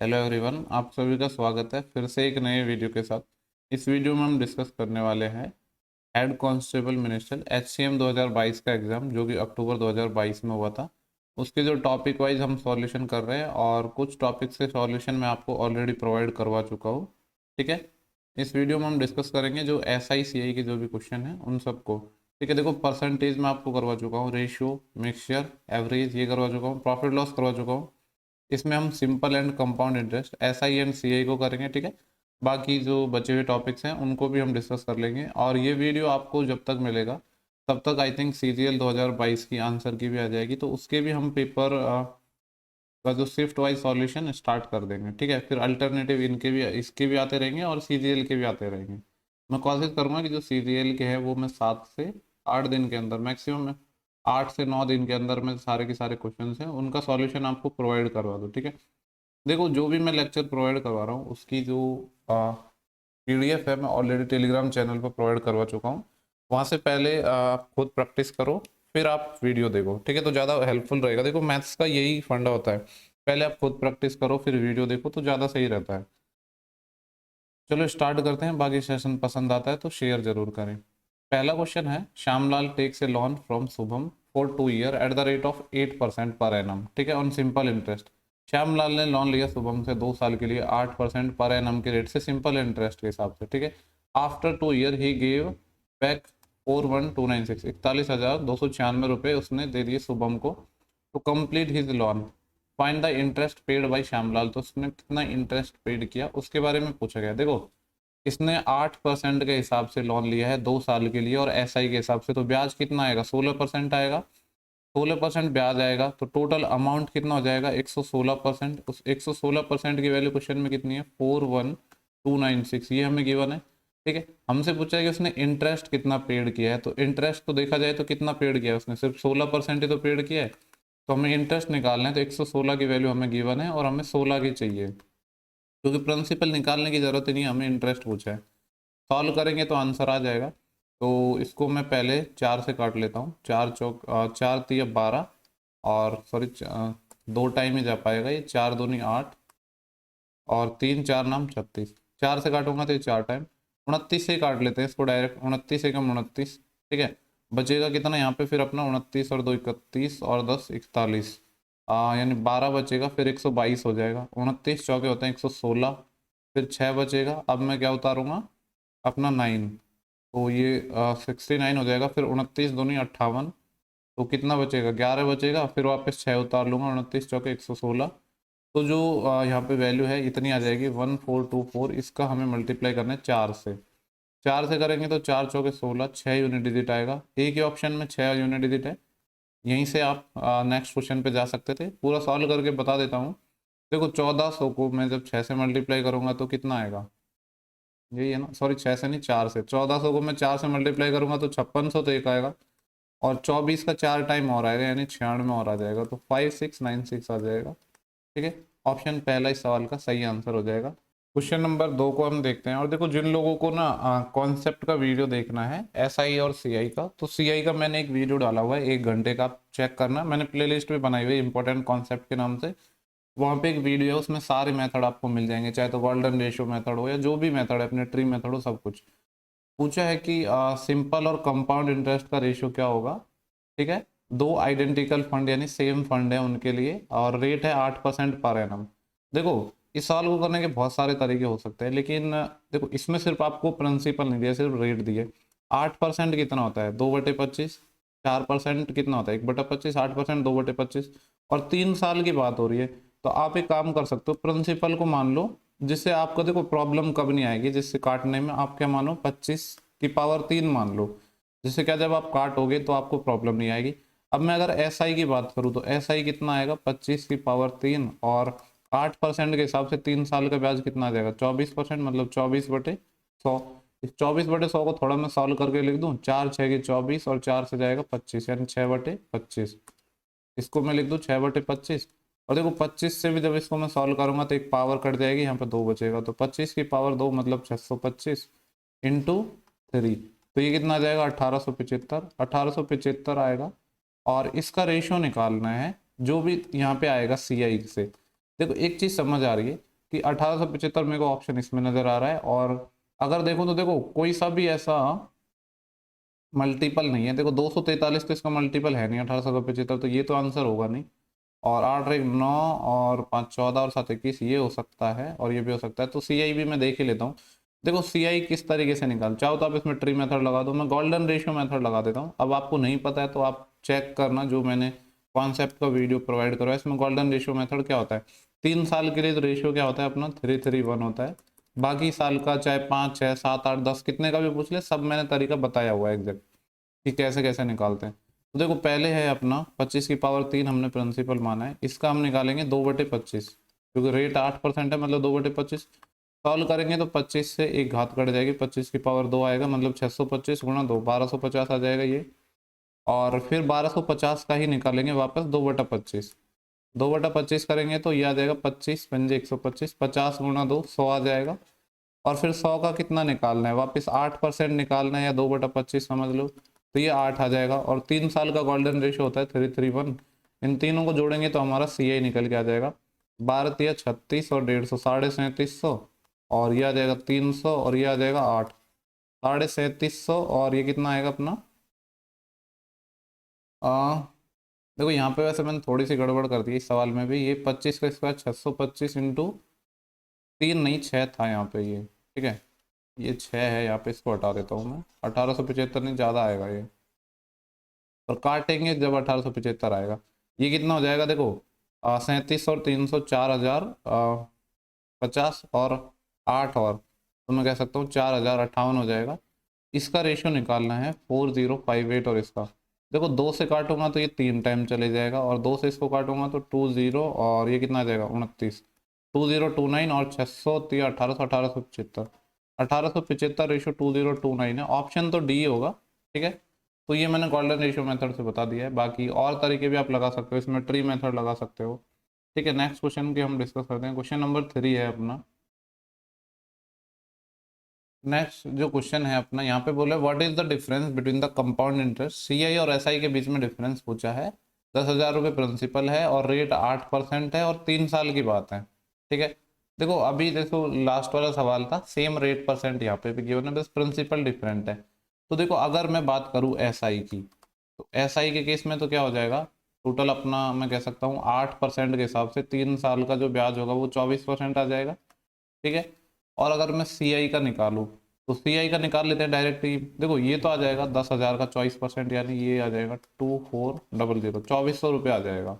Hello everyone, आप सभी का स्वागत है फिर से एक नए वीडियो के साथ। इस वीडियो में हम डिस्कस करने वाले हैं हेड कांस्टेबल मिनिस्टर HCM 2022 का एग्ज़ाम जो कि अक्टूबर 2022 में हुआ था। उसके जो टॉपिक वाइज हम सॉल्यूशन कर रहे हैं और कुछ टॉपिक से सॉल्यूशन मैं आपको ऑलरेडी प्रोवाइड करवा चुका हूँ। ठीक है, इस वीडियो में हम डिस्कस करेंगे जो SI CI के जो भी क्वेश्चन हैं उन सबको। ठीक है, देखो परसेंटेज मैं आपको करवा चुका हूँ, रेशियो, मिक्सचर, एवरेज ये करवा चुका हूँ, प्रॉफिट लॉस करवा चुका हूँ। इसमें हम simple and compound interest SI and CI को करेंगे। ठीक है, बाकी जो बचे हुए टॉपिक्स हैं उनको भी हम डिस्कस कर लेंगे और ये वीडियो आपको जब तक मिलेगा तब तक आई थिंक CGL 2022 की आंसर की भी आ जाएगी, तो उसके भी हम पेपर का जो शिफ्ट वाइज सॉल्यूशन स्टार्ट कर देंगे। ठीक है, फिर अल्टरनेटिव इनके भी इसके भी आते रहेंगे और CGL के भी आते रहेंगे। मैं कोशिश करूँगा कि जो CGL के हैं वो मैं 7 से 8 दिन के अंदर, मैक्सिमम 8 से 9 दिन के अंदर में सारे के सारे क्वेश्चन हैं उनका सॉल्यूशन आपको प्रोवाइड करवा दूँ। ठीक है, देखो जो भी मैं लेक्चर प्रोवाइड करवा रहा हूँ उसकी जो PDF है मैं ऑलरेडी टेलीग्राम चैनल पर प्रोवाइड करवा चुका हूँ। वहाँ से पहले आप खुद प्रैक्टिस करो, फिर आप वीडियो देखो। ठीक है, तो ज़्यादा हेल्पफुल रहेगा। देखो मैथ्स का यही फंडा होता है, पहले आप खुद प्रैक्टिस करो फिर वीडियो देखो तो ज़्यादा सही रहता है। चलो स्टार्ट करते हैं, बाकी सेशन पसंद आता है तो शेयर जरूर करें। पहला क्वेश्चन है, Shyamlal takes a loan from Shubham for 2 year at the rate of 8% per annum. ठीक है, ऑन सिंपल इंटरेस्ट। श्यामलाल ने लोन लिया शुभम से 2 साल के लिए 8% पर एनम के रेट से, सिंपल इंटरेस्ट के हिसाब से। ठीक है, after 2 year he gave back 41,296, 41,296 उसने दे दिए शुभम को to complete his loan. Find the interest paid by Shyamlal, तो उसने कितना इंटरेस्ट पेड किया उसके बारे में पूछा गया। देखो इसने 8% के हिसाब से लोन लिया है 2 साल के लिए और SI के हिसाब से, तो ब्याज कितना आएगा, 16% आएगा। 16% ब्याज आएगा तो टोटल अमाउंट कितना हो जाएगा, 116%। उस 116% की वैल्यू क्वेश्चन में कितनी है, 41,296, ये हमें गिवन है। ठीक है, हमसे पूछा है कि उसने इंटरेस्ट कितना पेड किया है, तो इंटरेस्ट तो देखा जाए तो कितना पेड किया है उसने, सिर्फ 16% ही तो पेड किया है। तो हमें इंटरेस्ट निकालना है, तो 116 की वैल्यू हमें गिवन है और हमें 16 की चाहिए, क्योंकि प्रिंसिपल निकालने की जरूरत ही नहीं, हमें इंटरेस्ट पूछा है। सॉल्व करेंगे तो आंसर आ जाएगा। तो इसको मैं पहले 4 से काट लेता हूँ, 4 तिया 12, और सॉरी 2 टाइम ही जा पाएगा ये, 4 दूनी 8 और 3 4 9 36। 4 से काटूंगा तो ये 4 टाइम, 29 से ही काट लेते हैं इसको डायरेक्ट, 29 एकम 29। ठीक है, बचेगा कितना यहाँ पे फिर अपना, 29 और 2 31 और 10 41, यानी 12 बचेगा, फिर 122 हो जाएगा। 29 चौके होते हैं 116, फिर 6 बचेगा। अब मैं क्या उतारूंगा, अपना 9, तो ये 69 हो जाएगा। फिर 29 दूनी 58, तो कितना बचेगा, 11 बचेगा। फिर वापस 6 उतार लूंगा, 29 चौके 116। तो जो यहाँ पे वैल्यू है इतनी आ जाएगी 1424। इसका हमें मल्टीप्लाई करना है 4 से। 4 से करेंगे तो 4 चौके 16, 6 यूनिट डिजिट आएगा। एक ही ऑप्शन में 6 यूनिट डिजिट है, यहीं से आप नेक्स्ट क्वेश्चन पे जा सकते थे। पूरा सॉल्व करके बता देता हूँ। देखो 1400 को मैं जब 6 से मल्टीप्लाई करूंगा तो कितना आएगा, यही है ना, सॉरी 6 से नहीं 4 से। 1400 को मैं 4 से मल्टीप्लाई करूंगा तो 5600 तो एक आएगा, और 24 का 4 टाइम और आएगा, यानी 96 और आ जाएगा, तो 5696 आ जाएगा। ठीक है, ऑप्शन पहला इस सवाल का सही आंसर हो जाएगा। क्वेश्चन नंबर 2 को हम देखते हैं। और देखो जिन लोगों को ना कॉन्सेप्ट का वीडियो देखना है SI और CI का, तो CI का मैंने एक वीडियो डाला हुआ है 1 घंटे का, आप चेक करना। मैंने प्लेलिस्ट भी बनाई हुई है इंपॉर्टेंट कॉन्सेप्ट के नाम से। वहाँ पे एक वीडियो है, उसमें सारे मेथड आपको मिल जाएंगे, चाहे तो गोल्डन रेशियो मेथड हो या जो भी मेथड है, अपने ट्री मेथड हो, सब कुछ। पूछा है कि सिंपल और कंपाउंड इंटरेस्ट का रेशियो क्या होगा। ठीक है, दो आइडेंटिकल फंड यानी सेम फंड है उनके लिए, और रेट है 8% पर एनम। देखो इस सवाल को करने के बहुत सारे तरीके हो सकते हैं, लेकिन देखो इसमें सिर्फ आपको प्रिंसिपल नहीं दिया, सिर्फ रेट दिए। 8% कितना होता है, 2/25। 4% कितना होता है, 1/25। 8% 2/25, और 3 साल की बात हो रही है। तो आप एक काम कर सकते हो, प्रिंसिपल को मान लो, जिससे आपको देखो प्रॉब्लम कब नहीं आएगी, जिससे काटने में आप क्या मानो, 25 की पावर 3 मान लो, जिससे क्या जब आप काटोगे तो आपको प्रॉब्लम नहीं आएगी। अब मैं अगर SI की बात करूँ तो SI कितना आएगा, 25 की पावर 3, और 8% के हिसाब से 3 साल का ब्याज कितना आ जाएगा, 24%, मतलब 24/100। इस 24/100 को थोड़ा मैं सॉल्व करके लिख दूं, 4 6 की 24 और 4 से जाएगा 25, यानी 6/25। इसको मैं लिख दूं 6/25। और देखो 25 से भी जब इसको मैं सॉल्व करूंगा तो एक पावर कट जाएगी, यहाँ पे 2 बचेगा, तो 25 की पावर 2 मतलब 625 इंटू 3, तो ये कितना आ जाएगा, 1875। 1875 आएगा। और इसका रेशियो निकालना है जो भी यहाँ पे आएगा CI से। देखो एक चीज समझ आ रही है, कि 1875 मेरे को ऑप्शन इसमें नज़र आ रहा है। और अगर देखो तो देखो कोई सा भी ऐसा मल्टीपल नहीं है। देखो 243 तो इसका मल्टीपल है नहीं 1875, तो ये तो आंसर होगा नहीं। और 8 और 1 9 और 5 14 और 7 21 ये हो सकता है और ये भी हो सकता है। तो सी आई भी मैं देख ही लेता हूँ। देखो सी आई किस तरीके से निकाल, चाहो तो आप इसमें ट्री मेथड लगा दो, मैं गोल्डन रेशियो मेथड लगा देता हूँ। अब आपको नहीं पता है तो आप चेक करना, जो मैंने कॉन्सेप्ट का वीडियो प्रोवाइड करा है इसमें गोल्डन रेशियो मेथड क्या होता है। 3 साल के लिए तो रेशियो क्या होता है अपना 3:3:1 होता है। बाकी साल का चाहे 5 6 7 8 10 कितने का भी पूछ ले, सब मैंने तरीका बताया हुआ है एग्जैक्ट कि कैसे कैसे निकालते हैं। तो देखो पहले है अपना 25 की पावर 3 हमने प्रिंसिपल माना है, इसका हम निकालेंगे 2/25, क्योंकि रेट 8% है मतलब 2/25। सॉल्व करेंगे तो 25 से एक घात कट जाएगी, 25 की पावर 2 आएगा मतलब 625 गुणा 2 1250 आ जाएगा ये। और फिर 1250 का ही निकालेंगे वापस 2/25, 2/25 करेंगे तो ये आ जाएगा 25 पंजे 125, 50 गुणा 2 100 आ जाएगा। और फिर 100 का कितना निकालना है वापस 8% निकालना है, या 2/25 समझ लो, तो ये 8 आ जाएगा। और 3 साल का गोल्डन रेशियो होता है 3:3:1। इन तीनों को जोड़ेंगे तो हमारा सी आई निकल के आ जाएगा 12 × 36 और 150 3750। और ये आ जाएगा 300 और ये आ जाएगा 8 3750। और ये कितना आएगा अपना देखो यहाँ पे वैसे मैंने थोड़ी सी गड़बड़ कर दी इस सवाल में भी। ये 25 का स्क्वायर 625 इंटू 3 नहीं 6 था यहाँ पे ये, ठीक है ये 6 है यहाँ पे, इसको हटा देता हूँ मैं। 1875 नहीं, ज़्यादा आएगा ये, और काटेंगे जब 1875 आएगा। ये कितना हो जाएगा देखो 37 और 300 4050 और 8 और तो मैं कह सकता हूँ 4058 हो जाएगा। इसका रेशियो निकालना है 4058। और इसका देखो 2 से काटूंगा तो ये 3 टाइम चले जाएगा, और 2 से इसको काटूंगा तो 20 और ये कितना आ जाएगा 29, 2029 और 600 तो ये 1875, 1875 रेशियो 2029 है। ऑप्शन तो डी होगा, ठीक है। तो ये मैंने गोल्डन रेशियो मेथड से बता दिया है। बाकी और तरीके भी आप लगा सकते हो, इसमें ट्री मेथड लगा सकते हो, ठीक है। नेक्स्ट क्वेश्चन की हम डिस्कस करते हैं। क्वेश्चन नंबर 3 है अपना। नेक्स्ट जो क्वेश्चन है अपना यहाँ पे बोले what is the difference between the compound interest, CI और एसआई के बीच में डिफरेंस पूछा है। 10,000 रुपये प्रिंसिपल है और रेट 8% है और 3 साल की बात है, ठीक है। देखो अभी देखो लास्ट वाला सवाल था सेम रेट परसेंट यहाँ पे भी गिवन है, बस प्रिंसिपल डिफरेंट है। तो देखो अगर मैं बात करूँ एसआई की, तो एसआई के केस में तो क्या हो जाएगा टोटल अपना, मैं कह सकता हूँ 8% के हिसाब से 3 साल का जो ब्याज होगा वो 24% आ जाएगा, ठीक है। और अगर मैं सी आई का निकालूँ तो सी आई का निकाल लेते हैं डायरेक्ट ही। देखो ये तो आ जाएगा 10,000 का 24%, यानी ये आ जाएगा 2400, 2400 रुपये आ जाएगा,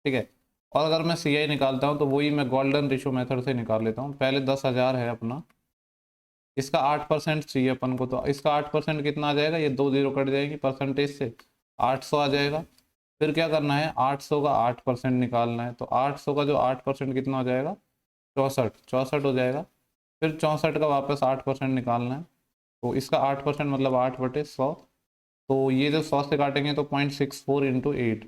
ठीक है। और अगर मैं सी आई निकालता हूँ तो वही मैं गोल्डन रेशियो मेथड से निकाल लेता हूँ। पहले 10,000 है अपना, इसका 8% चाहिए अपन को, तो इसका 8% कितना आ जाएगा, ये 2 जीरो कट जाएगी परसेंटेज से, 800 आ जाएगा। फिर क्या करना है 800 का 8% निकालना है, तो 800 का जो 8% कितना हो जाएगा 64 हो जाएगा। फिर 64 का वापस 8% निकालना है, तो इसका 8% मतलब 8/100। तो ये जो 100 से काटेंगे तो 0.64 इंटू 8,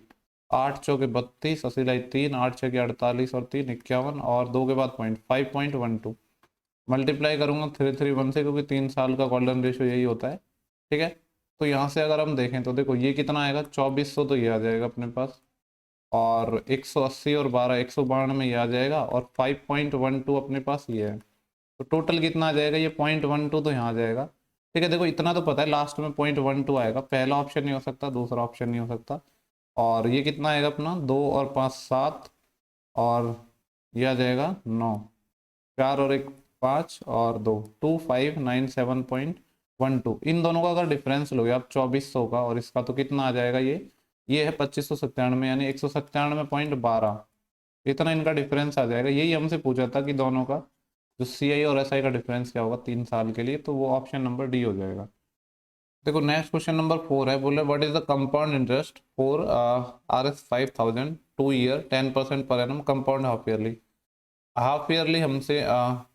8×4 = 32, 80 8×6 = 48 और 3 51 और 2 के बाद 5.12 मल्टीप्लाई करूंगा 331 से, क्योंकि 3 साल का गोल्डन रेशियो यही होता है, ठीक है। तो यहाँ से अगर हम देखें तो देखो ये कितना आएगा 2400, तो ये आ जाएगा अपने पास। और 180 और 12 192 में ये आ जाएगा, और 5.12 अपने पास ये है। तो टोटल कितना आ जाएगा ये 0.12 तो यहाँ आ जाएगा, ठीक है। देखो इतना तो पता है लास्ट में 0.12 आएगा, पहला ऑप्शन नहीं हो सकता, दूसरा ऑप्शन नहीं हो सकता। और ये कितना आएगा अपना 2 और 5 7 और ये आ जाएगा 9, 4 और 1 5 और 2 2597.12। इन दोनों का अगर डिफरेंस लोगे आप 2400 का और इसका, तो कितना आ जाएगा ये है 2597, यानी 197.12। इतना इनका डिफरेंस आ जाएगा। यही हमसे पूछा था कि दोनों का जो सी आई और एस आई का डिफरेंस क्या होगा 3 साल के लिए, तो वो ऑप्शन नंबर डी हो जाएगा। देखो नेक्स्ट क्वेश्चन नंबर 4 है, बोले what is the compound interest for RS 5000 2 year 10% per annum compound half yearly हमसे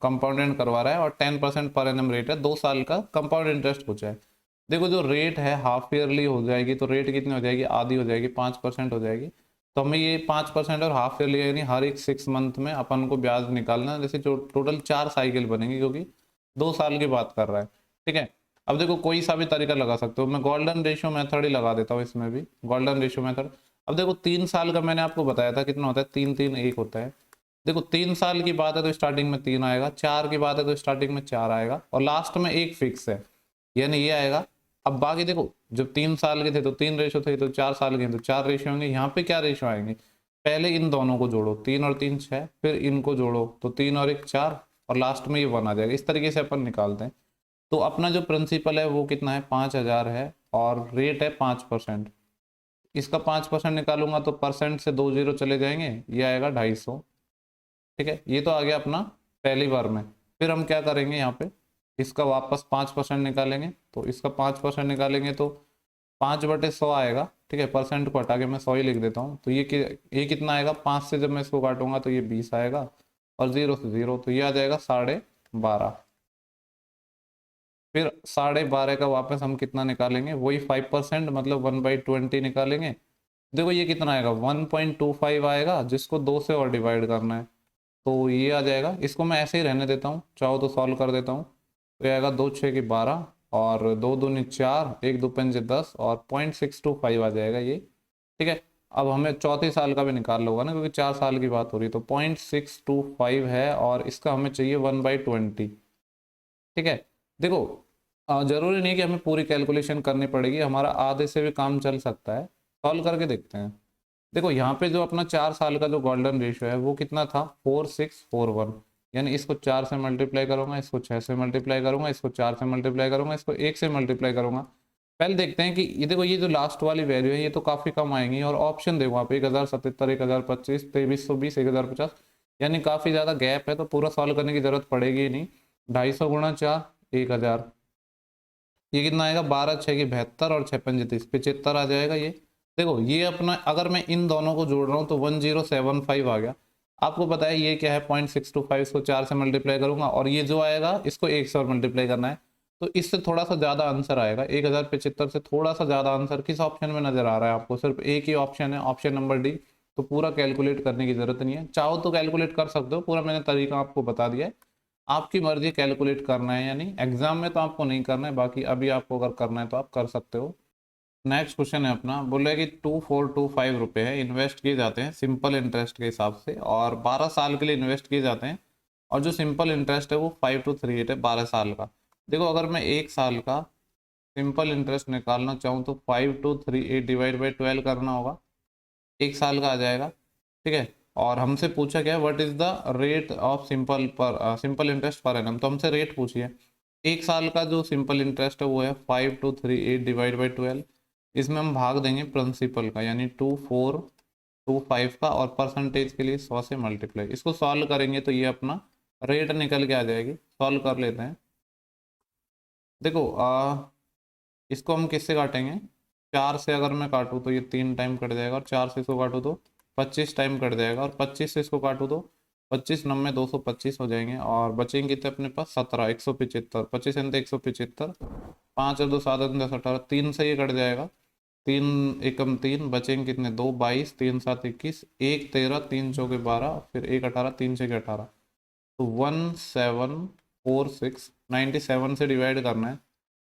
कंपाउंडेंट करवा रहा है, और 10% पर एनम रेट है, 2 साल का कंपाउंड इंटरेस्ट पूछा है। देखो जो रेट है हाफ ईयरली हो जाएगी, तो रेट कितनी हो जाएगी आधी हो जाएगी 5% हो जाएगी। तो हमें ये 5% और हाफ ईयरली यानी हर एक 6 मंथ में अपन को ब्याज निकालना है, जैसे जो टोटल 4 साइकिल बनेंगे, क्योंकि 2 साल की बात कर रहा है, ठीक है। अब देखो कोई सा भी तरीका लगा सकते हो, मैं गोल्डन रेशियो मेथड ही लगा देता हूँ इसमें भी, गोल्डन रेशियो मेथड। अब देखो 3 साल का मैंने आपको बताया था कितना होता है 3 3 1 होता है, देखो 3 साल की बात है तो स्टार्टिंग में 3 आएगा, 4 की बात है तो स्टार्टिंग में 4 आएगा, और लास्ट में 1 फिक्स है, यानी ये आएगा। अब बाकी देखो, जब 3 साल के थे तो 3 रेशो थे, तो 4 साल के तो 4 रेशो होंगे। यहाँ पे क्या रेशो आएंगे, पहले इन दोनों को जोड़ो, 3 और 3 6, फिर इनको जोड़ो तो 3 और 1 4, और लास्ट में ये 1 आ जाएगा। इस तरीके से अपन निकालते हैं। तो अपना जो प्रिंसिपल है वो कितना है, 5,000 है, और रेट है 5%। इसका 5% निकालूंगा तो परसेंट से 2 जीरो चले जाएंगे, ये आएगा 250। ठीक है, ये तो आ गया अपना पहली बार में। फिर हम क्या करेंगे, यहाँ पे इसका वापस 5% निकालेंगे, तो इसका 5% निकालेंगे तो 5/100 आएगा। ठीक है, परसेंट को हटा के मैं 100 ही लिख देता हूँ। तो ये कितना आएगा, 5 से जब मैं इसको काटूंगा तो ये 20 आएगा, और 0 से 0 तो ये आ जाएगा 12.5। फिर 12.5 का वापस हम कितना निकालेंगे, वही 5%, मतलब 1/20 निकालेंगे। देखो ये कितना आएगा, 1.25 आएगा, जिसको 2 से और डिवाइड करना है, तो ये आ जाएगा। इसको मैं ऐसे ही रहने देता हूँ, चाहो तो सॉल्व कर देता हूँ। तो ये आएगा 2 6 की 12, और 2 दूनी 4, 1 2 5 10, और 0.625 आ जाएगा ये। ठीक है, अब हमें चौथे साल का भी निकालना होगा ना, क्योंकि 4 साल की बात हो रही है। तो 0.625 है, और इसका हमें चाहिए 1/20। ठीक है, देखो जरूरी नहीं कि हमें पूरी कैलकुलेशन करनी पड़ेगी, हमारा आधे से भी काम चल सकता है। सॉल्व करके देखते हैं। देखो यहाँ पे जो अपना 4 साल का जो गोल्डन रेशियो है वो कितना था, 4641, यानी इसको 4 से मल्टीप्लाई करूंगा, इसको 6 से मल्टीप्लाई करूंगा, इसको 4 से मल्टीप्लाई करूंगा, इसको 1 से मल्टीप्लाई करूंगा। पहले देखते हैं कि ये देखो, ये जो लास्ट वाली वैल्यू है ये तो काफी कम आएंगी, और ऑप्शन देखो आप, 1077, 1025, 2320, 1050, यानी काफी ज्यादा गैप है। तो पूरा सॉल्व करने की जरूरत पड़ेगी ही नहीं। 250 गुणा 4, 1000, ये कितना आएगा, 12 6 की 72, और 6 5 30, 75 आ जाएगा ये। देखो ये अपना, अगर मैं इन दोनों को जोड़ रहा हूँ तो 1075 आ गया। आपको पता है ये क्या है, 0.625, इसको 4 से मल्टीप्लाई करूंगा, और ये जो आएगा इसको 1 से और मल्टीप्लाई करना है, तो इससे थोड़ा सा ज्यादा आंसर आएगा। 1075 से थोड़ा सा ज्यादा आंसर किस ऑप्शन में नजर आ रहा है आपको, सिर्फ एक ही ऑप्शन है, ऑप्शन नंबर डी। तो पूरा कैलकुलेट करने की जरूरत नहीं है, चाहो तो कैलकुलेट कर सकते हो, पूरा मैंने तरीका आपको बता दिया है। आपकी मर्जी कैलकुलेट करना है या नहीं, एग्जाम में तो आपको नहीं करना है, बाकी अभी आपको अगर करना है तो आप कर सकते हो। नेक्स्ट क्वेश्चन है अपना, बोल रहा है कि 2425 रुपये है, इन्वेस्ट किए जाते हैं सिंपल इंटरेस्ट के हिसाब से, और 12 साल के लिए इन्वेस्ट किए जाते हैं, और जो सिंपल इंटरेस्ट है वो 5238 है 12 साल का। देखो अगर मैं 1 साल का सिंपल इंटरेस्ट निकालना चाहूँ तो 5238 डिवाइड बाई 12 करना होगा, 1 साल का आ जाएगा। ठीक है, और हमसे पूछा गया what is the rate of simple interest per annum, तो हमसे रेट पूछिए। 1 साल का जो सिंपल इंटरेस्ट है वो है 5238 डिवाइड बाई 12, इसमें हम भाग देंगे प्रिंसिपल का, यानी 2425 का, और परसेंटेज के लिए 100 से मल्टीप्लाई। इसको सॉल्व करेंगे तो ये अपना रेट निकल के आ जाएगी। सॉल्व कर लेते हैं। देखो इसको हम किससे काटेंगे, 4 से अगर मैं काटूँ तो ये 3 टाइम कट जाएगा, और 4 से इसको काटूँ तो 25 टाइम कट जाएगा, और 25 से इसको काटूँ तो 25 9 225 हो जाएंगे, और बचेंगे कितने अपने पास, 17, 175, 25 175, 5 और 2 7 10 18, 3 से ये कट जाएगा, 3 एकम 3, बचेंगे कितने, 2 22, 3 7 21, 1 13, 3 चौके 12, फिर 1 18, 3 6 18, तो 1746, 97 से डिवाइड करना है।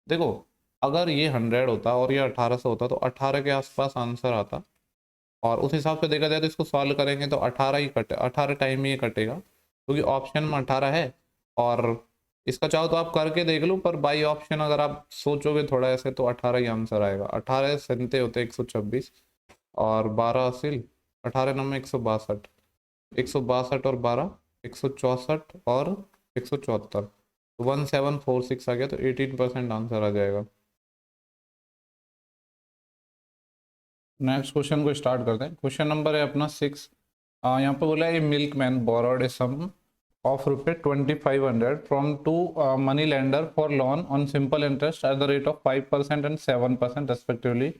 देखो अगर ये 100 होता और ये 1800 होता तो 18 के आसपास आंसर आता, और उस हिसाब से देखा जाए तो इसको सॉल्व करेंगे तो 18 ही कटे, 18 टाइम ही ये कटेगा, क्योंकि ऑप्शन में 18 है। और इसका चाहो तो आप करके देख लो, पर बाई ऑप्शन अगर आप सोचोगे थोड़ा ऐसे तो 18 ही आंसर आएगा। 18 संते होते 126, और 12 असील, 18 नंबर 162, 162 और 12 164, और 174, 1746 आ गया, तो 18% आंसर आ जाएगा। नेक्स्ट क्वेश्चन को स्टार्ट करते हैं। क्वेश्चन नंबर है अपना 6। यहाँ पे बोला है milk man borrowed a sum of ₹2500 from two money lender for loan on simple interest at the rate of 5% and 7% respectively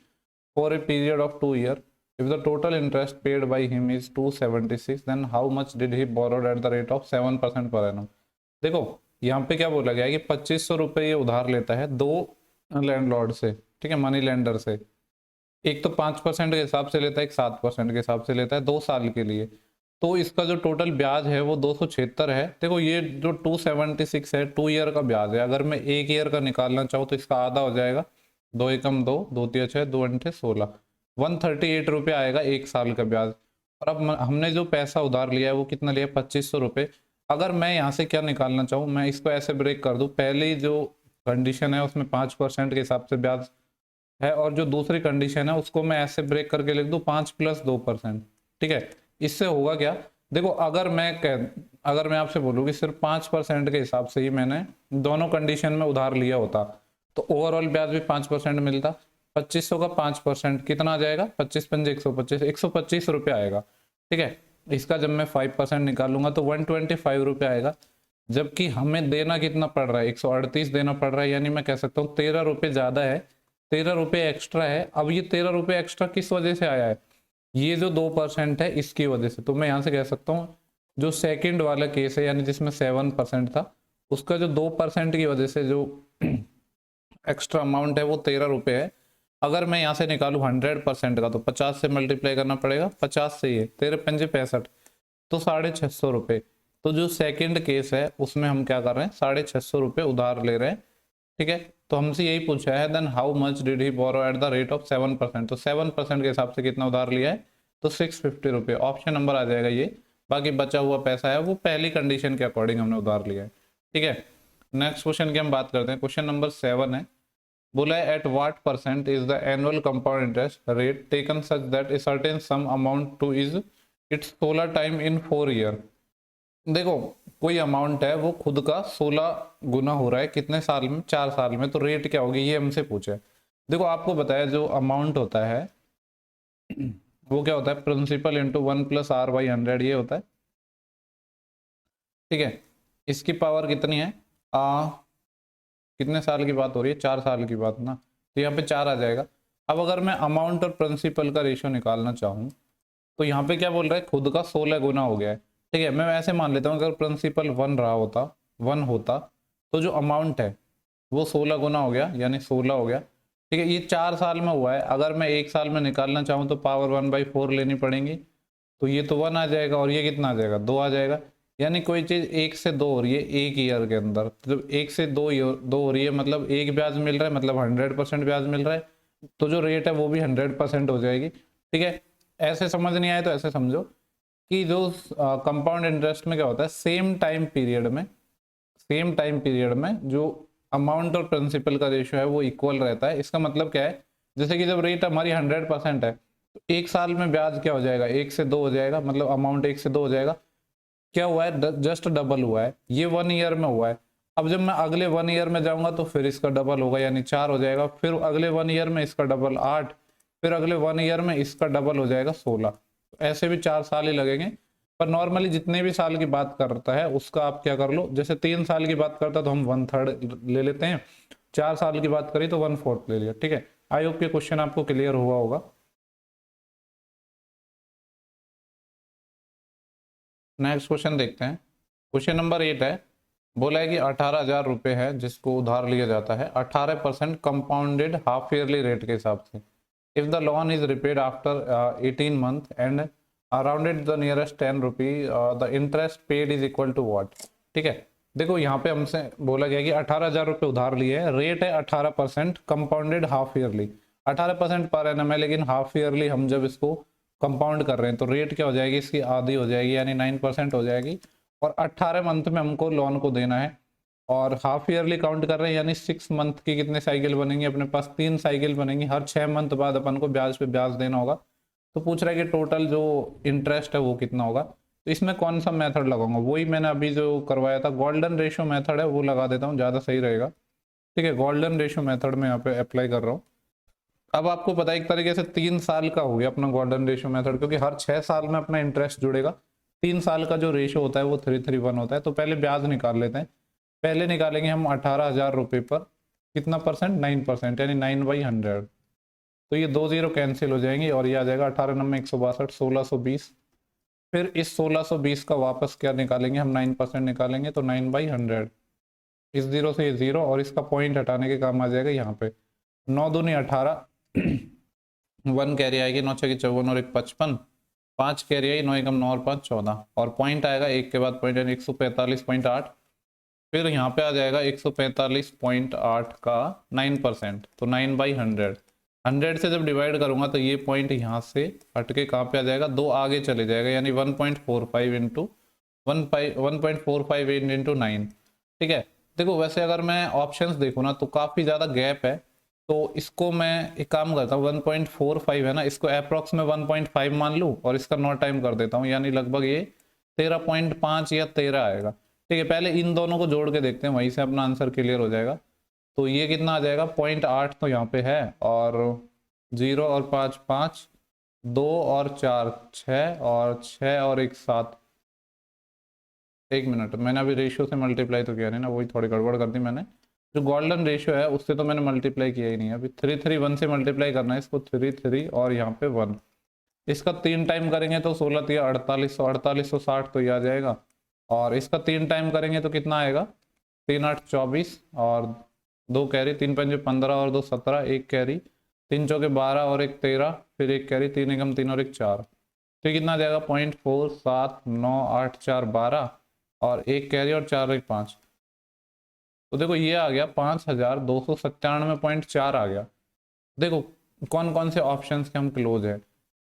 for a period of 2 years. If the total interest paid by him is 276, then how much did he borrowed at the rate of 7% per annum? देखो यहाँ पे क्या बोला गया है कि 2500 रुपये ये उधार लेता है 2 लैंडलॉर्ड से, ठीक है, मनी लेंडर से। एक तो 5% के हिसाब से लेता है, एक 7% के हिसाब से लेता है 2 साल के लिए। तो इसका जो टोटल ब्याज है वो 276 है। देखो ये जो 276 है 2 ईयर का ब्याज है, अगर मैं 1 ईयर का निकालना चाहूँ तो इसका आधा हो जाएगा, 2 एकम 2, 2 तिया 6, 2 अंठे 16, 138 रुपये आएगा 1 साल का ब्याज। और अब हमने जो पैसा उधार लिया है वो कितना लिया, 2500 रुपये। अगर मैं यहाँ से क्या निकालना चाहूँ, मैं इसको ऐसे ब्रेक कर दूँ, पहली जो कंडीशन है उसमें 5% के हिसाब से ब्याज है, और जो दूसरी कंडीशन है उसको मैं ऐसे ब्रेक करके लिख दूँ 5+2%। ठीक है, इससे होगा क्या, देखो अगर मैं आपसे बोलूँ कि सिर्फ 5% के हिसाब से ही मैंने दोनों कंडीशन में उधार लिया होता तो ओवरऑल ब्याज भी 5% मिलता। 2500 का 5% कितना आ जाएगा, 25×5 = 125 रुपये आएगा। ठीक है, इसका जब मैं 5% निकालूंगा तो 125 रुपये आएगा, जबकि हमें देना कितना पड़ रहा है, 138 देना पड़ रहा है, यानी मैं कह सकता हूँ 13 रुपये ज़्यादा है, 13 रुपये एक्स्ट्रा है। अब ये 13 रुपये एक्स्ट्रा किस वजह से आया है, ये जो 2% है इसकी वजह से। तो मैं यहाँ से कह सकता हूँ जो सेकंड वाला केस है, यानी जिसमें 7% था, उसका जो 2% की वजह से जो एक्स्ट्रा अमाउंट है वो 13 रुपये है। अगर मैं यहाँ से निकालूँ 100% का तो 50 से मल्टीप्लाई करना पड़ेगा, 50 से ये 13×5 = 65, तो 650 रुपये। तो जो सेकंड केस है उसमें हम क्या कर रहे हैं, 650 रुपये उधार ले रहे हैं। ठीक है, तो हमसे यही पूछा है, then how much did he borrow at the rate of 7%। तो 7% के हिसाब से कितना उधार लिया है, तो 650 रुपये, ऑप्शन नंबर आ जाएगा ये। बाकी बचा हुआ पैसा है वो पहली कंडीशन के अकॉर्डिंग हमने उधार लिया है। ठीक है, नेक्स्ट क्वेश्चन की हम बात करते हैं। क्वेश्चन नंबर 7 है, बोला है at what % is the annual compound interest rate taken such that a certain sum amount to is its 16 time in 4 year. देखो कोई अमाउंट है वो खुद का 16 गुना हो रहा है कितने साल में, 4 साल में, तो रेट क्या होगी ये हमसे पूछा है। देखो आपको बताया जो अमाउंट होता है वो क्या होता है, प्रिंसिपल इंटू 1+r/100 ये होता है। ठीक है, इसकी पावर कितनी है, कितने साल की बात हो रही है, 4 साल की बात ना, तो यहाँ पे 4 आ जाएगा। अब अगर मैं अमाउंट और प्रिंसिपल का रेशियो निकालना चाहूँ तो यहाँ पे क्या बोल रहा है, खुद का 16 गुना हो गया है। ठीक है, मैं ऐसे मान लेता हूँ अगर प्रिंसिपल 1 होता तो जो अमाउंट है वो 16 गुना हो गया, यानी 16 हो गया। ठीक है, ये 4 साल में हुआ है, अगर मैं 1 साल में निकालना चाहूँ तो पावर 1/4 लेनी पड़ेगी, तो ये तो 1 आ जाएगा, और ये कितना आ जाएगा, 2 आ जाएगा। यानी कोई चीज़ 1 से 2 हो रही है 1 ईयर के अंदर, तो जब 1 से 2 हो रही है मतलब 1 ब्याज मिल रहा है, मतलब 100% ब्याज मिल रहा है, तो जो रेट है वो भी 100% हो जाएगी। ठीक है, ऐसे समझ नहीं आए तो ऐसे समझो कि जो कंपाउंड इंटरेस्ट में क्या होता है, सेम टाइम पीरियड में जो अमाउंट और प्रिंसिपल का रेशियो है वो इक्वल रहता है। इसका मतलब क्या है, जैसे कि जब रेट हमारी 100% है तो 1 साल में ब्याज क्या हो जाएगा, 1 से 2 हो जाएगा, मतलब अमाउंट 1 से 2 हो जाएगा। क्या हुआ है, जस्ट डबल हुआ है, ये 1 ईयर में हुआ है। अब जब मैं अगले 1 ईयर में जाऊंगा तो फिर इसका डबल होगा, यानी 4 हो जाएगा, फिर अगले 1 ईयर में इसका डबल 8, फिर अगले 1 ईयर में इसका डबल हो जाएगा 16। ऐसे भी 4 साल ही लगेंगे। पर नॉर्मली जितने भी साल की बात करता है उसका आप क्या कर लो, जैसे 3 साल की बात करता तो हम 1/3 ले लेते हैं, 4 साल की बात करी तो 1/4 ले लिया। ठीक है, आई होप ये क्वेश्चन आपको क्लियर हुआ होगा। नेक्स्ट क्वेश्चन देखते हैं। क्वेश्चन नंबर 8 है, बोला है कि 18,000 रुपये है जिसको उधार लिया जाता है 18% कंपाउंडेड हाफ ईयरली रेट के हिसाब से। If the loan is repaid after 18 month and rounded the nearest 10 rupee, the interest paid is equal to what. ठीक है, देखो यहाँ पे हमसे बोला गया कि 18,000 रुपये उधार लिए है, रेट है 18% compounded half yearly, 18% per annum है, लेकिन हाफ ईयरली हम जब इसको कंपाउंड कर रहे हैं तो रेट क्या हो जाएगी, इसकी आधी हो जाएगी, यानी 9% हो जाएगी, और 18 मंथ में हमको लोन को देना है, और हाफ ईयरली काउंट कर रहे हैं, यानी 6 मंथ की कितने साइकिल बनेंगे अपने पास, 3 साइकिल बनेंगी, हर 6 मंथ बाद अपन को ब्याज पे ब्याज देना होगा। तो पूछ रहा है कि टोटल जो इंटरेस्ट है वो कितना होगा। तो इसमें कौन सा मेथड लगाऊंगा, वही मैंने अभी जो करवाया था, गोल्डन रेशियो मेथड है वो लगा देता हूँ, ज़्यादा सही रहेगा। ठीक है, गोल्डन रेशियो मेथड में यहाँ पे अप्लाई कर रहा हूँ। अब आपको पता है एक तरीके से 3 साल का हो गया अपना गोल्डन रेशियो मेथड, क्योंकि हर 6 साल में अपना इंटरेस्ट जुड़ेगा। 3 साल का जो रेशियो होता है वो 331 होता है। तो पहले ब्याज निकाल लेते हैं। पहले निकालेंगे हम 18,000 रुपये पर कितना परसेंट, 9%, यानी 9/100। तो ये 2 0 कैंसिल हो जाएंगे और ये आ जाएगा 18×9 = 162, 1620। फिर इस 1620 का वापस क्या निकालेंगे हम, 9% निकालेंगे, तो 9/100, इस 0 से ये 0 और इसका पॉइंट हटाने के काम आ जाएगा यहाँ पे। 9 दूनी 18, 1 कैरी आएगी, 9 छः 54 और 1 55, 5 कैरी आई, 9 एकम 9 और 5 14, और पॉइंट आएगा 1 के बाद पॉइंट, यानी 145.8। फिर यहाँ पे आ जाएगा 145.8 का 9%, तो 9/100। 100 से जब डिवाइड करूंगा तो ये पॉइंट यहाँ से हट के कहाँ पे आ जाएगा, 2 आगे चले जाएगा, यानी 1.45 इंटू 1.45 इंटू 9। ठीक है, देखो वैसे अगर मैं ऑप्शंस देखूँ ना तो काफ़ी ज़्यादा गैप है, तो इसको मैं एक काम करता हूँ, 1.45 है ना, इसको अप्रॉक्स में 1.5 मान लूँ और इसका नॉट टाइम कर देता हूँ, यानी लगभग ये 13.5 या 13 आएगा। ठीक है, पहले इन दोनों को जोड़ के देखते हैं, वहीं से अपना आंसर क्लियर हो जाएगा। तो ये कितना आ जाएगा, 0.8 तो यहाँ पे है, और 0 और 5 5, 2 और 4 6, और 6 और 1 7। एक मिनट, मैंने अभी रेशियो से मल्टीप्लाई तो किया नहीं ना, वही थोड़ी गड़बड़ कर दी मैंने। जो गोल्डन रेशियो है उससे तो मैंने मल्टीप्लाई किया ही नहीं है, अभी 3 3 1 से मल्टीप्लाई करना है इसको, 3 3 और यहाँ पे 1। इसका 3 टाइम करेंगे तो 16 3 4800, 4860 तो ये आ जाएगा। और इसका 3 टाइम करेंगे तो कितना आएगा, 3 8 24, और 2 कैरी, 3 5 15 और 2 17, 1 कैरी, 3 चौके 12 और 1 13, फिर 1 कैरी, 3 एकम 3 और 1 4। तो ये कितना आ जाएगा, 0.4798 4 12, और 1 कैरी और 4 1 5। तो देखो ये आ गया 5297.4 आ गया। देखो कौन कौन से ऑप्शंस के हम क्लोज है,